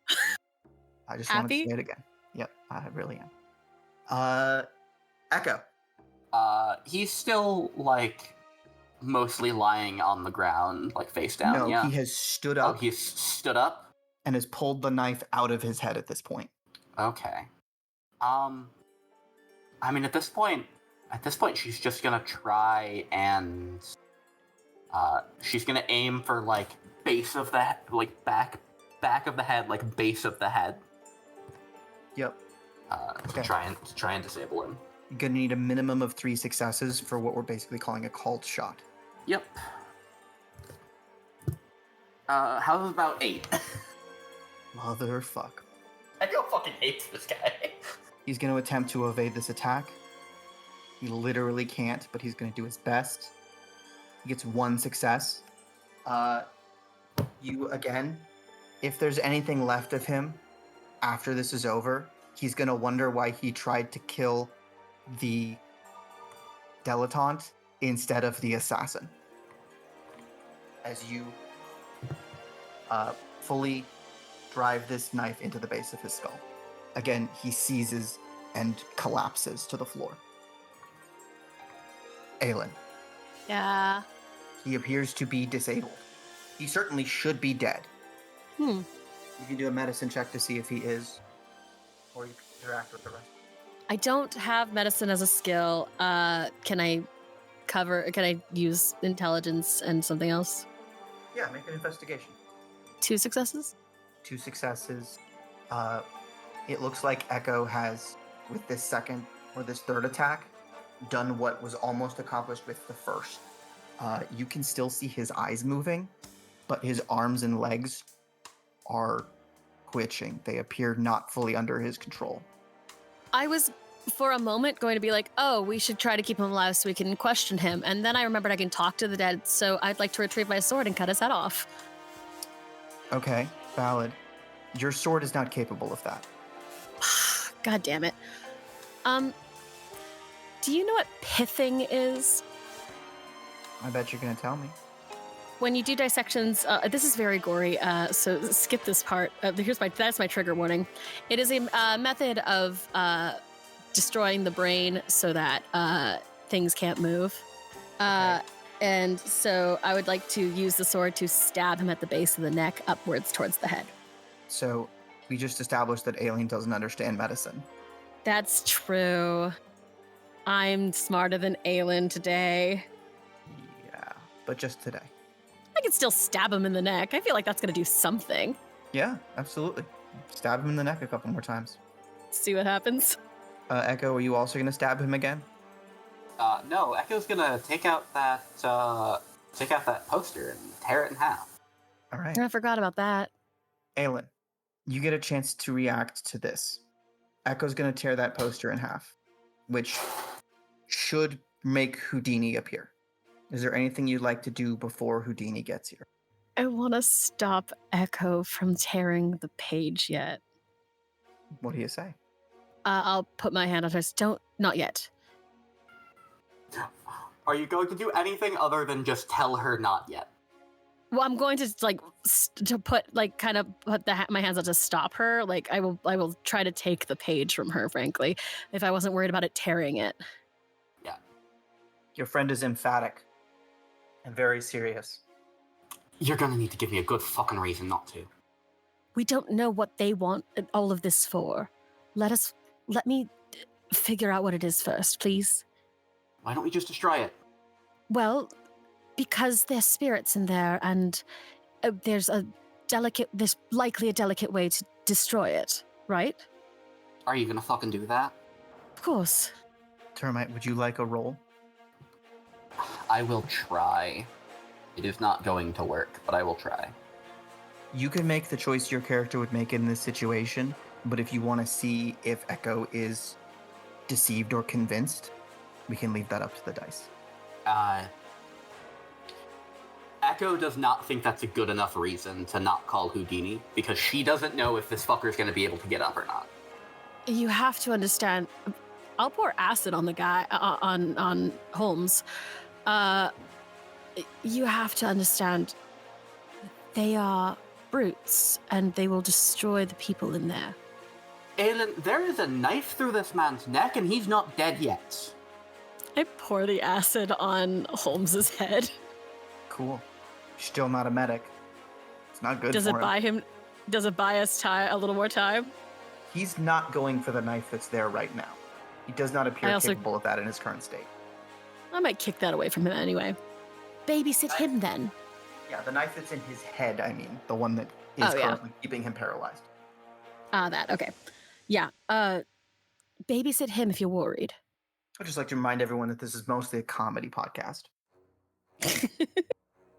I just wanted to Happy? say it again. Yep, I really am. Echo. He's still, like, mostly lying on the ground, like, face down, No, yeah? he has stood Oh, up he's stood up? and has pulled the knife out of his head at this point. Okay. I mean, at this point, she's just gonna try and, she's gonna aim for, like, base of the, like, back of the head, like, base of the head. Yep. To try and disable him. You're gonna need a minimum of 3 successes for what we're basically calling a called shot. Yep. How's about 8? Motherfuck. I don't fucking hate this guy. He's gonna attempt to evade this attack. He literally can't, but he's gonna do his best. He gets 1 success. You again, if there's anything left of him after this is over, he's gonna wonder why he tried to kill the dilettante instead of the assassin. As you fully drive this knife into the base of his skull. Again, he seizes and collapses to the floor. Aylin. Yeah. He appears to be disabled. He certainly should be dead. You can do a medicine check to see if he is, or you can interact with the rest. I don't have medicine as a skill. Can I use intelligence and something else? Yeah, make an investigation. 2 successes? 2 successes. It looks like Echo has, with this second or this third attack, done what was almost accomplished with the first. You can still see his eyes moving, but his arms and legs are twitching. They appear not fully under his control. I was, for a moment, going to be like, oh, we should try to keep him alive so we can question him. And then I remembered I can talk to the dead, so I'd like to retrieve my sword and cut his head off. Okay, valid. Your sword is not capable of that. God damn it. Do you know what pithing is? I bet you're going to tell me. When you do dissections, this is very gory, so skip this part. That's my trigger warning. It is a method of destroying the brain so that things can't move. Okay. And so I would like to use the sword to stab him at the base of the neck upwards towards the head. So we just established that Aylin doesn't understand medicine. That's true. I'm smarter than Aylin today. Yeah, but just today. I can still stab him in the neck. I feel like that's going to do something. Yeah, absolutely. Stab him in the neck a couple more times. See what happens. Echo, are you also going to stab him again? No, Echo's gonna take out that poster and tear it in half. All right. I forgot about that. Aylin, you get a chance to react to this. Echo's going to tear that poster in half, which should make Houdini appear. Is there anything you'd like to do before Houdini gets here? I want to stop Echo from tearing the page yet. What do you say? I'll put my hand on hers. Not yet. Are you going to do anything other than just tell her not yet? Well, I'm going to put my hands out to stop her. Like I will try to take the page from her, frankly, if I wasn't worried about it tearing it. Yeah. Your friend is emphatic and very serious. You're gonna need to give me a good fucking reason not to. We don't know what they want all of this for. Let me figure out what it is first, please. Why don't we just destroy it? Well, because there's spirits in there, and there's a there's likely a delicate way to destroy it, right? Are you gonna fucking do that? Of course. Termite, would you like a roll? I will try. It is not going to work, but I will try. You can make the choice your character would make in this situation, but if you want to see if Echo is deceived or convinced, we can leave that up to the dice. Echo does not think that's a good enough reason to not call Houdini, because she doesn't know if this fucker's gonna be able to get up or not. You have to understand. I'll pour acid on the guy, on Holmes. You have to understand. They are brutes, and they will destroy the people in there. Aylin, there is a knife through this man's neck, and he's not dead yet. I pour the acid on Holmes's head. Cool. Still not a medic. It's not good Does for it him. buy him? Does it buy us a little more time? He's not going for the knife that's there right now. He does not appear capable of that in his current state. I might kick that away from him anyway. Babysit him then. Yeah, the knife that's in his head, I mean. The one that is currently keeping him paralyzed. That, okay. Yeah, Babysit him if you're worried. I'd just like to remind everyone that this is mostly a comedy podcast.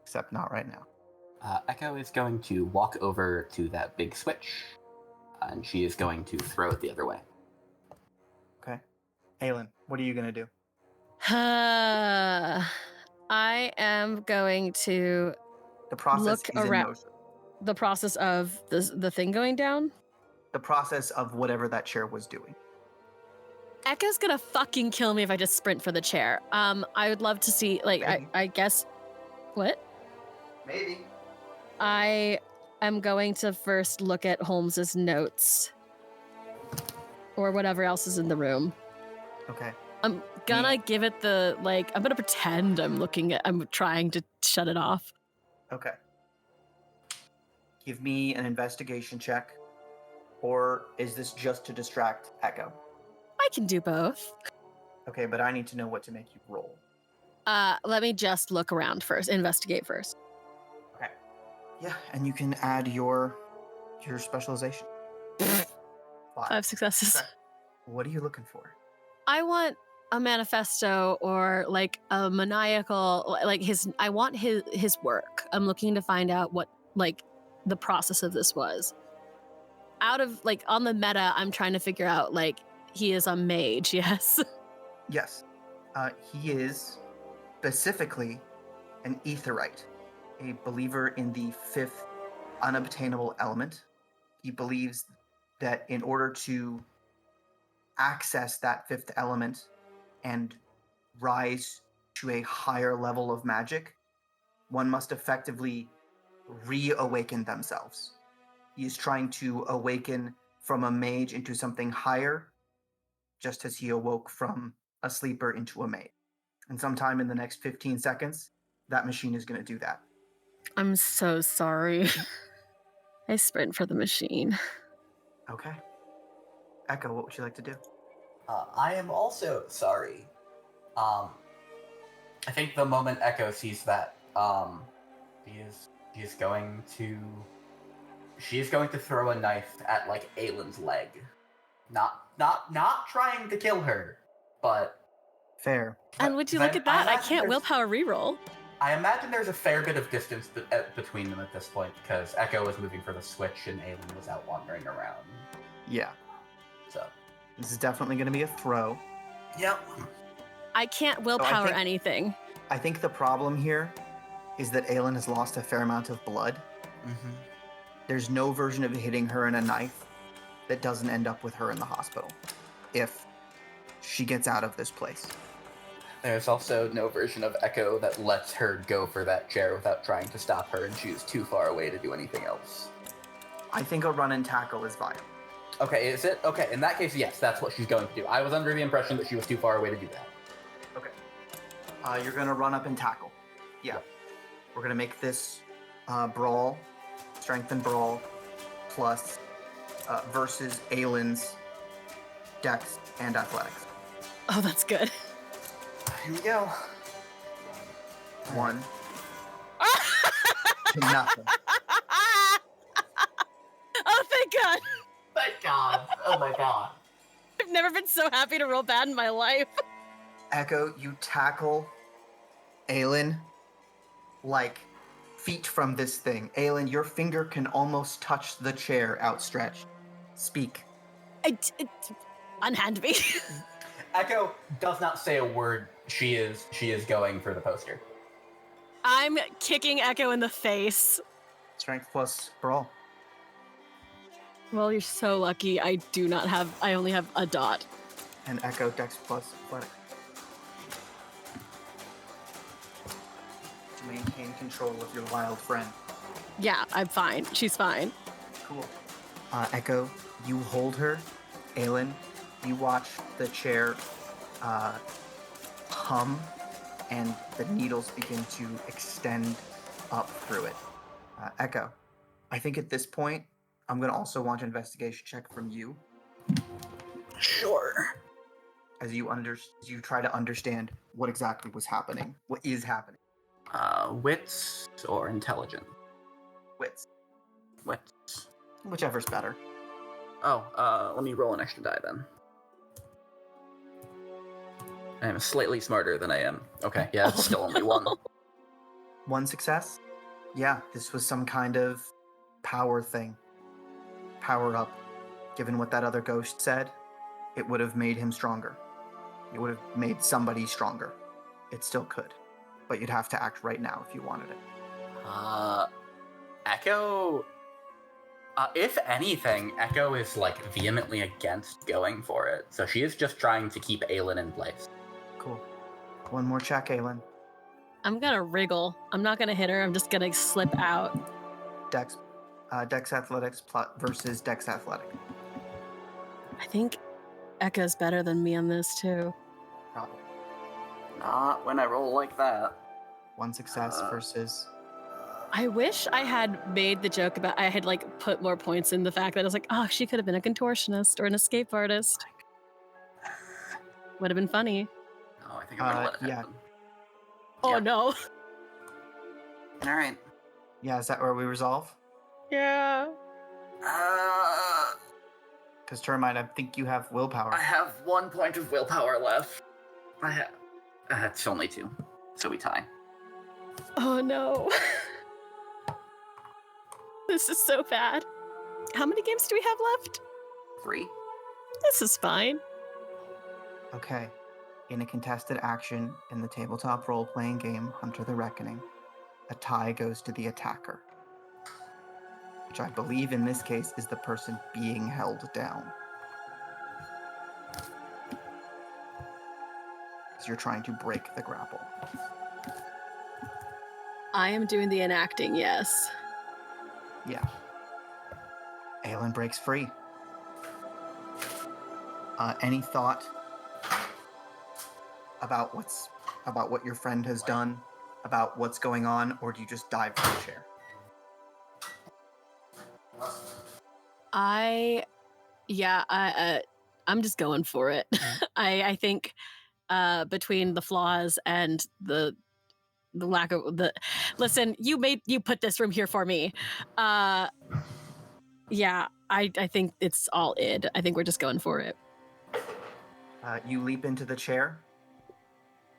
Except not right now. Echo is going to walk over to that big switch, and she is going to throw it the other way. Okay. Aylin, what are you going to do? I am going to The process look is in around. motion. The process of the thing going down? The process of whatever that chair was doing. Echo's gonna fucking kill me if I just sprint for the chair. I would love to see, like, I guess... What? Maybe. I am going to first look at Holmes's notes. Or whatever else is in the room. Okay. I'm gonna give it the, like, I'm gonna pretend I'm trying to shut it off. Okay. Give me an investigation check. Or is this just to distract Echo? I can do both. Okay, but I need to know what to make you roll. Let me just look around first, investigate first. Okay. Yeah, and you can add your specialization. 5 successes. Okay. What are you looking for? I want a manifesto or like a maniacal, like I want his work. I'm looking to find out what like the process of this was. Out of like on the meta, I'm trying to figure out like he is a mage, yes. Yes. He is specifically an etherite, a believer in the 5th unobtainable element. He believes that in order to access that 5th element and rise to a higher level of magic, one must effectively reawaken themselves. He is trying to awaken from a mage into something higher, just as he awoke from a sleeper into a mage. And sometime in the next 15 seconds, that machine is going to do that. I'm so sorry. I sprint for the machine. Okay. Echo, what would you like to do? I am also sorry. I think the moment Echo sees that, she is going to throw a knife at like Aylin's leg. Not trying to kill her, but Fair. And would you look at that? I can't willpower reroll. I imagine there's a fair bit of distance between them at this point, because Echo was moving for the switch and Aylin was out wandering around. Yeah. So This is definitely going to be a throw. yep. I can't willpower anything. I think the problem here is that Aylin has lost a fair amount of blood. Mm-hmm. There's no version of hitting her in a knife that doesn't end up with her in the hospital if she gets out of this place. There's also no version of Echo that lets her go for that chair without trying to stop her, and she was too far away to do anything else. I think a run and tackle is viable. Okay, is it? Okay, in that case, yes, that's what she's going to do. I was under the impression that she was too far away to do that. Okay. You're going to run up and tackle. Yeah. Yep. We're going to make this brawl, strength and brawl, plus versus Aylin's dex and athletics. Oh, that's good. Here we go. 1 to nothing. Oh my god. I've never been so happy to roll bad in my life. Echo, you tackle Aylin like feet from this thing. Aylin, your finger can almost touch the chair outstretched. Speak. Unhand me. Echo does not say a word. She is going for the poster. I'm kicking Echo in the face. Strength plus brawl. Well, you're so lucky. I only have a dot. And Echo Dex plus athletic. To maintain control of your wild friend. Yeah, I'm fine. She's fine. Cool. Echo, you hold her. Aylin, you watch the chair hum, and the needles begin to extend up through it. Echo, I think at this point, I'm going to also want an investigation check from you. Sure. As you try to understand what exactly was happening. What is happening. Wits or intelligence? Wits. Wits. Whichever's better. Oh, let me roll an extra die then. I am slightly smarter than I am. Okay, yeah, it's still only one. One success? Yeah, this was some kind of power thing. Power up. Given what that other ghost said, it would have made him stronger. It would have made somebody stronger. It still could. But you'd have to act right now if you wanted it. Echo... if anything, Echo is, vehemently against going for it. So she is just trying to keep Aylin in place. Cool. One more check, Aylin. I'm gonna wriggle. I'm not gonna hit her. I'm just gonna slip out. Dex Athletics versus Dex Athletic. I think Echo's better than me on this, too. Probably. Not when I roll like that. One success versus... I wish I had made the joke about, I had put more points in the fact that I was like, oh, she could have been a contortionist or an escape artist. Would have been funny. No, I think I'm gonna let it happen. Oh, Yeah. no. Alright. Yeah, is that where we resolve? Yeah. Because Termite, I think you have willpower. I have 1 point of willpower left. I have... it's only 2, so we tie. Oh, no. This is so bad. How many games do we have left? 3. This is fine. Okay. In a contested action in the tabletop role-playing game Hunter the Reckoning, a tie goes to the attacker, which I believe in this case is the person being held down. Because you're trying to break the grapple. I am doing the enacting, yes. Yeah. Aylin breaks free. Any thought about what your friend has done, about what's going on, or do you just dive from the chair? I'm just going for it. I think between the flaws and the lack of the listen, you put this room here for me. I think it's all id. I think we're just going for it. You leap into the chair.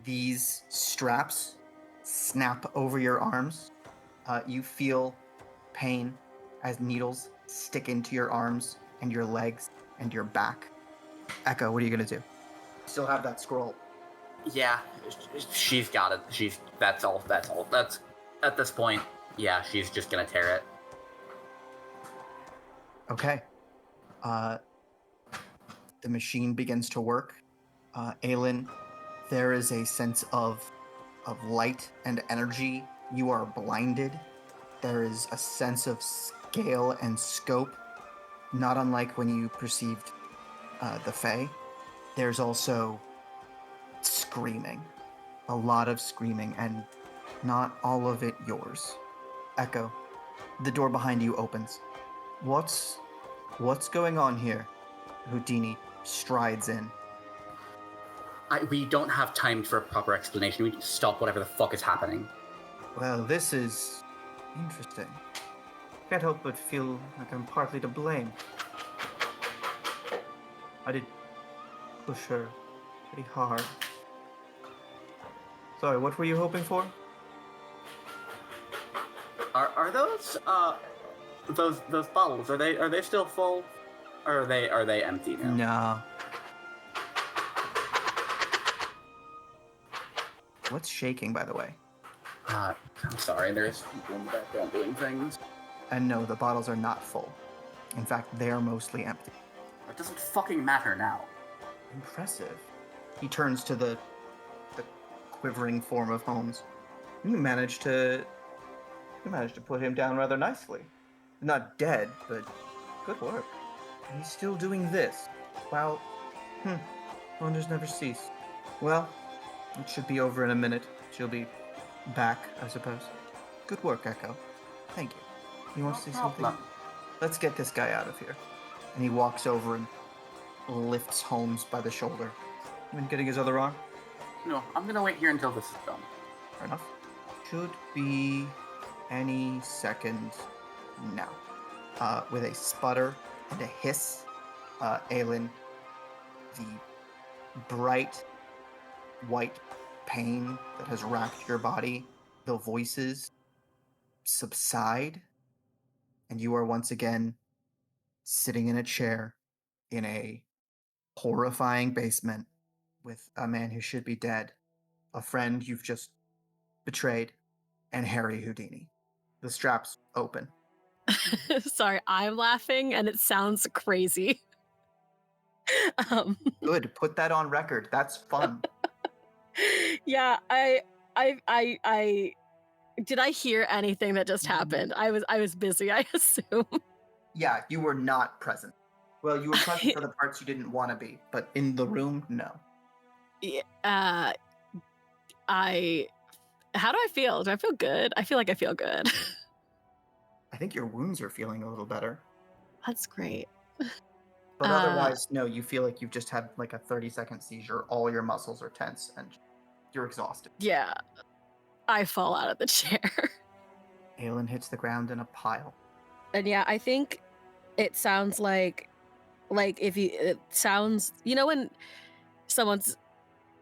These straps snap over your arms. You feel pain as needles stick into your arms and your legs and your back. Echo, what are you gonna do? Still have that scroll. Yeah, she's got it. That's all. That's at this point. Yeah, she's just gonna tear it. Okay. The machine begins to work. Aylin, there is a sense of light and energy. You are blinded. There is a sense of scale and scope, not unlike when you perceived the Fae. There's also screaming. A lot of screaming, and not all of it yours. Echo, the door behind you opens. What's going on here? Houdini strides in. We don't have time for a proper explanation. We need to stop whatever the fuck is happening. Well, this is interesting. Can't help but feel like I'm partly to blame. I did push her pretty hard. Sorry, what were you hoping for? Are those bottles, are they still full? Or are they empty now? No. What's shaking, by the way? I'm sorry, there's people in the background doing things. And no, the bottles are not full. In fact, they are mostly empty. It doesn't fucking matter now. Impressive. He turns to the quivering form of Holmes. You managed to put him down rather nicely. Not dead, but good work. And he's still doing this. Well, wonders never cease. Well, it should be over in a minute. She'll be back, I suppose. Good work, Echo. Thank you. You want to say something? problem. Let's get this guy out of here. And he walks over and lifts Holmes by the shoulder. And getting his other arm? No, I'm gonna wait here until this is done. Fair enough. Should be any second now. With a sputter and a hiss, Aylin, the bright white pain that has racked your body, the voices subside, and you are once again sitting in a chair in a horrifying basement with a man who should be dead, a friend you've just betrayed, and Harry Houdini. The straps open. Sorry, I'm laughing and it sounds crazy. Good, put that on record. That's fun. Yeah, I did I hear anything that just happened? I was busy, I assume. Yeah, you were not present. Well, you were present for the parts you didn't want to be, but in the room, no. Yeah, how do I feel? Do I feel good? I feel like I feel good. I think your wounds are feeling a little better. That's great. But otherwise, no, you feel like you've just had like a 30-second seizure. All your muscles are tense and you're exhausted. Yeah. I fall out of the chair. Aylin hits the ground in a pile. And yeah, I think it sounds like it sounds, when someone's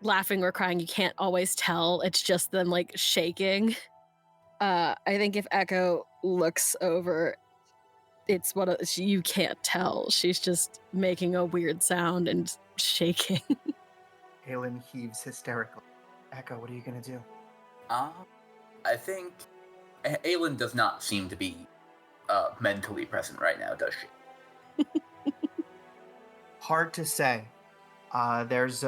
laughing or crying, you can't always tell. It's just them like shaking. I think if Echo looks over, it's you can't tell. She's just making a weird sound and shaking. Aylin heaves hysterically. Echo, what are you gonna do? I think Aylin does not seem to be mentally present right now, does she? Hard to say. There's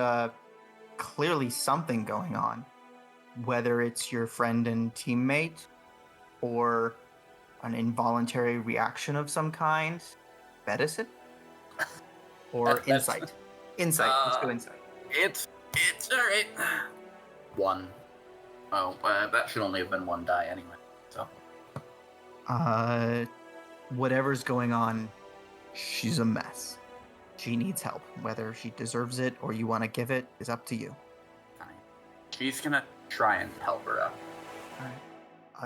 clearly something going on. Whether it's your friend and teammate, or an involuntary reaction of some kind. Medicine? Or insight? Insight. Let's go insight. It's alright. 1. Oh, that should only have been 1 die anyway, so. Whatever's going on, she's a mess. She needs help. Whether she deserves it or you want to give it is up to you. Fine. She's gonna try and help her up. Alright.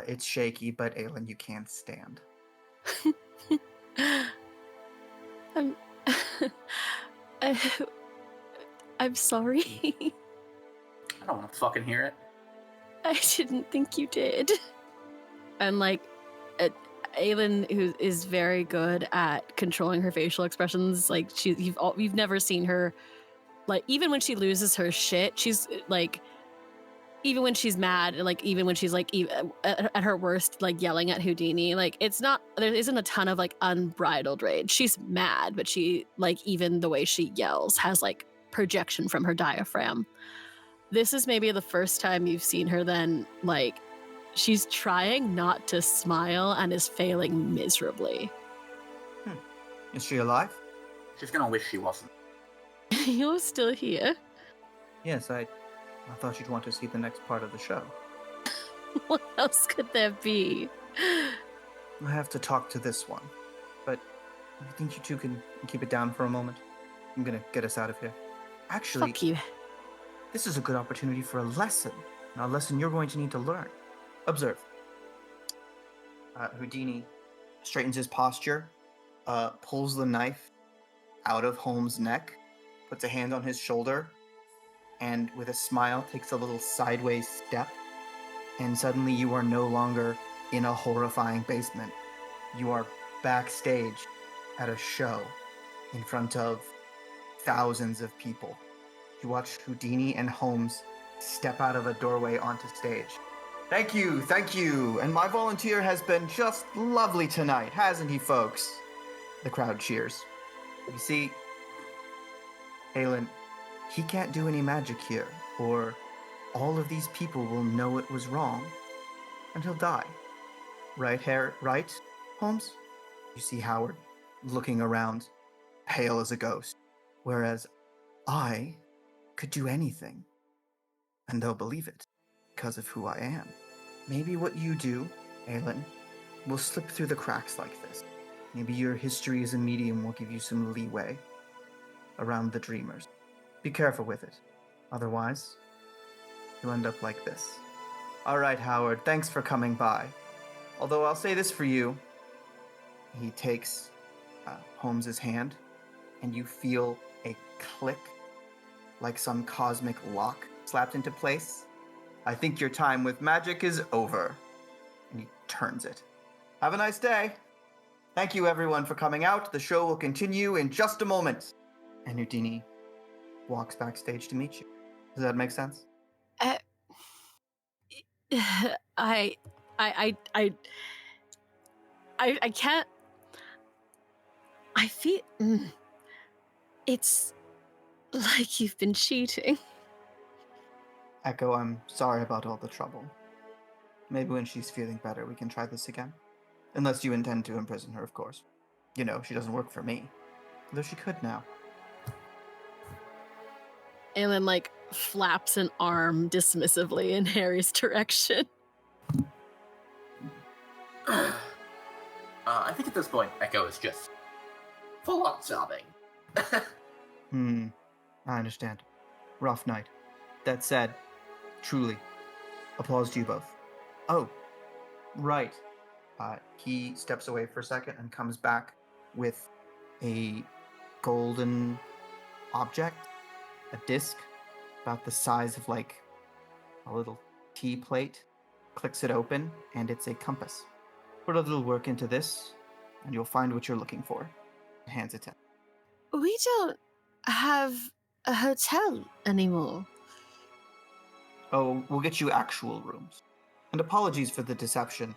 It's shaky, but Aylin, you can't stand. I'm sorry. I don't want to fucking hear it. I didn't think you did. And Aylin, who is very good at controlling her facial expressions, like you've never seen her, like even when she loses her shit, she's like, even when she's mad, like even when she's like at her worst, like yelling at Houdini, like there isn't a ton of like unbridled rage. She's mad, but she like even the way she yells has like projection from her diaphragm. This is maybe the first time you've seen her then like she's trying not to smile and is failing miserably. Is she alive? She's gonna wish she wasn't. You're still here. Yes, I thought you'd want to see the next part of the show. What else could there be? I have to talk to this one. But I think you two can keep it down for a moment. I'm gonna get us out of here. Actually, Fuck you. this is a good opportunity for a lesson. A lesson you're going to need to learn. Observe. Houdini straightens his posture, pulls the knife out of Holmes' neck, puts a hand on his shoulder, and with a smile takes a little sideways step, and suddenly you are no longer in a horrifying basement. You are backstage at a show in front of thousands of people. You watch Houdini and Holmes step out of a doorway onto stage. Thank you, and my volunteer has been just lovely tonight, hasn't he, folks? The crowd cheers. You see, Aylin, he can't do any magic here, or all of these people will know it was wrong, and he'll die. Right, Holmes? You see Howard looking around, pale as a ghost, whereas I could do anything, and they'll believe it because of who I am. Maybe what you do, Aylin, will slip through the cracks like this. Maybe your history as a medium will give you some leeway around the dreamers. Be careful with it. Otherwise, you'll end up like this. All right, Howard, thanks for coming by. Although I'll say this for you. He takes Holmes's hand, and you feel a click like some cosmic lock slapped into place. I think your time with magic is over. And he turns it. Have a nice day. Thank you, everyone, for coming out. The show will continue in just a moment. And Houdini walks backstage to meet you. Does that make sense? I can't. I feel it's like you've been cheating. Echo, I'm sorry about all the trouble. Maybe when she's feeling better, we can try this again. Unless you intend to imprison her, of course. You know, she doesn't work for me. Though she could now. Aylin, like, flaps an arm dismissively in Harry's direction. I think at this point, Echo is just full on sobbing. I understand. Rough night. That said, truly, applause to you both. Oh, right. He steps away for a second and comes back with a golden object, a disc about the size of like a little tea plate, clicks it open, and it's a compass. Put a little work into this, and you'll find what you're looking for. Hands it to him. We don't have a hotel anymore. Oh, we'll get you actual rooms. And apologies for the deception.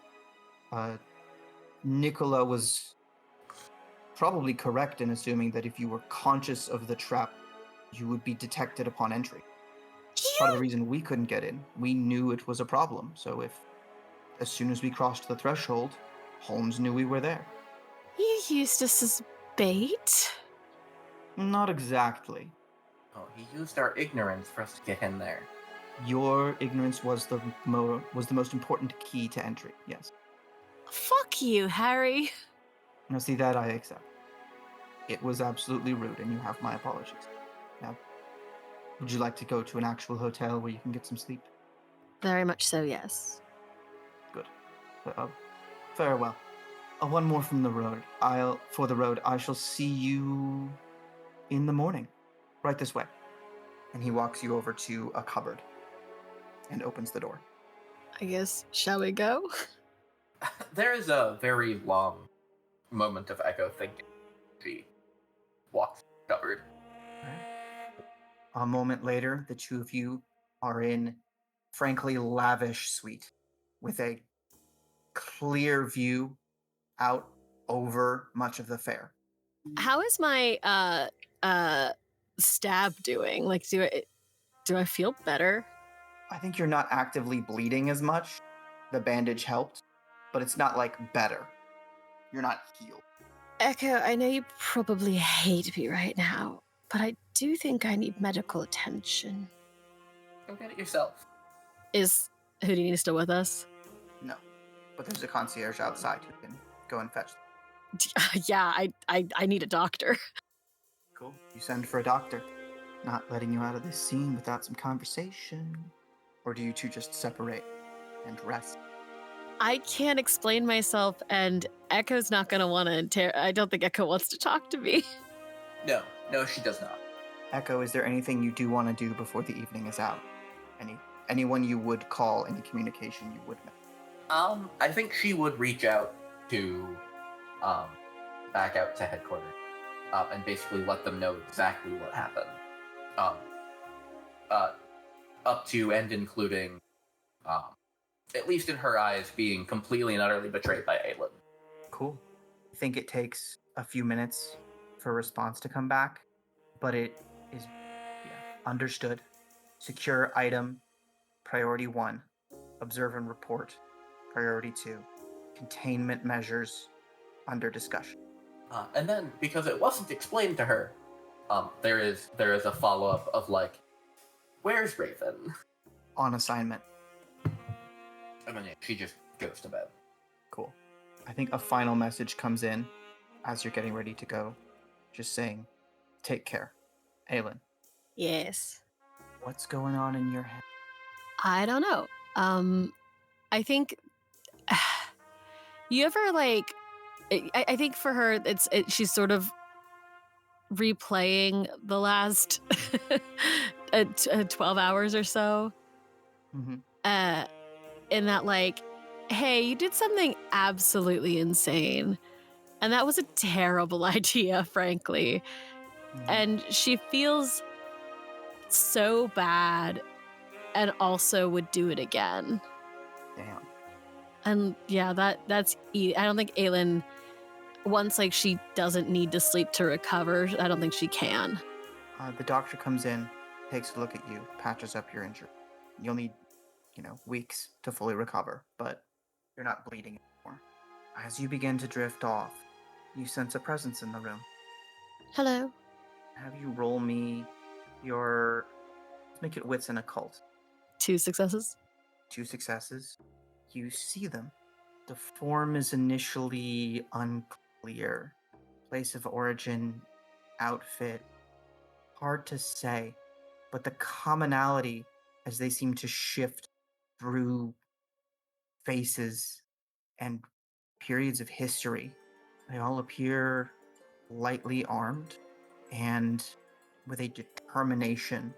Nicola was probably correct in assuming that if you were conscious of the trap, you would be detected upon entry. Part of the reason we couldn't get in, we knew it was a problem. So if, as soon as we crossed the threshold, Holmes knew we were there. You used us as bait? Not exactly. Oh, he used our ignorance for us to get in there. Your ignorance was the most important key to entry, yes. Fuck you, Harry. Now see, that I accept. It was absolutely rude, and you have my apologies. Now, would you like to go to an actual hotel where you can get some sleep? Very much so, yes. Good. Farewell. One more from the road. I shall see you in the morning. Right this way. And he walks you over to a cupboard and opens the door. I guess, shall we go? There is a very long moment of Echo thinking. She walks covered. A moment later, the two of you are in frankly lavish suite with a clear view out over much of the fair. How is my stab doing? Like, do I feel better? I think you're not actively bleeding as much. The bandage helped, but it's not like better. You're not healed. Echo, I know you probably hate me right now, but I do think I need medical attention. Go get it yourself. Is Houdini still with us? No, but there's a concierge outside who can go and fetch them. Yeah, I need a doctor. Cool. You send for a doctor. Not letting you out of this scene without some conversation. Or do you two just separate and rest? I can't explain myself, and Echo's not going to want to I don't think Echo wants to talk to me. No, she does not. Echo, is there anything you do want to do before the evening is out? Anyone you would call, any communication you would make? I think she would reach out to, back out to headquarters, and basically let them know exactly what happened. Up to and including, at least in her eyes, being completely and utterly betrayed by Aylin. Cool. I think it takes a few minutes for a response to come back, but it is understood. Secure item, priority 1. Observe and report, priority 2. Containment measures, under discussion. And then, because it wasn't explained to her, there is a follow-up of like, where's Raven? On assignment. And then she just goes to bed. Cool. I think a final message comes in as you're getting ready to go, just saying, take care. Aylin, Yes. what's going on in your head? I don't know. I think you ever like. I think for her, she's sort of replaying the last 12 hours or so. Mm-hmm. In that, like, hey, you did something absolutely insane, and that was a terrible idea, frankly. Mm-hmm. And she feels so bad, and also would do it again. Damn. And yeah, that's. I don't think Aylin, once like she doesn't need to sleep to recover, I don't think she can. The doctor comes in, takes a look at you, patches up your injury. You'll need, weeks to fully recover, but you're not bleeding anymore. As you begin to drift off, you sense a presence in the room. Hello. Have you roll me your... Let's make it wits and occult. 2 successes. 2 successes. You see them. The form is initially unclear. Place of origin, outfit, hard to say. But the commonality, as they seem to shift through faces and periods of history, they all appear lightly armed and with a determination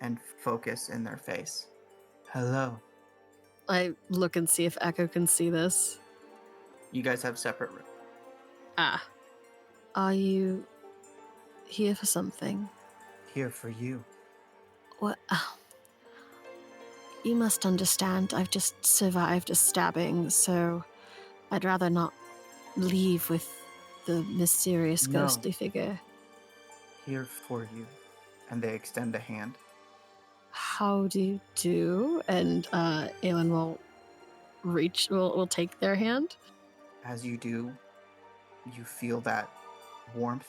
and focus in their face. Hello. I look and see if Echo can see this. You guys have separate rooms. Are you here for something? Here for you. What? You must understand, I've just survived a stabbing, so I'd rather not leave with the mysterious No. ghostly figure. Here for you. And they extend a hand. How do you do? And Aylin will take their hand. As you do, you feel that warmth,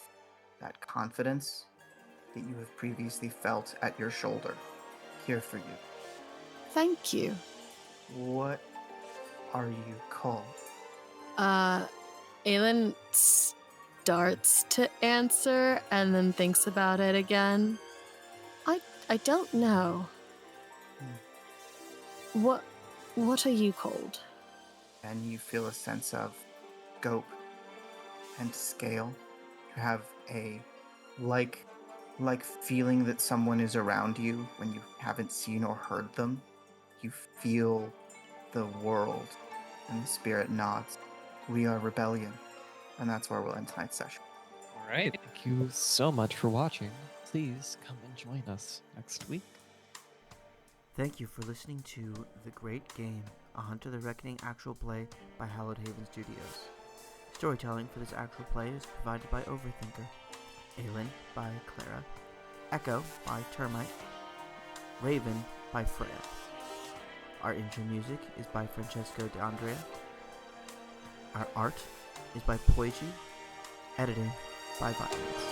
that confidence that you have previously felt at your shoulder. Here for you. Thank you. What are you called? Aylin starts to answer and then thinks about it again. I don't know. What are you called? And you feel a sense of scope and scale. You have a like feeling that someone is around you when you haven't seen or heard them. You feel the world, and the spirit nods. We are Rebellion, and that's where we'll end tonight's session. All right. Thank you so much for watching. Please come and join us next week. Thank you for listening to The Great Game, a Hunter the Reckoning actual play by Hallowed Haven Studios. Storytelling for this actual play is provided by Overthinker, Aylin by Clara, Echo by Termite, Raven by Freyja. Our intro music is by Francesco de Andrea. Our art is by Poyjee. Editing by Violence.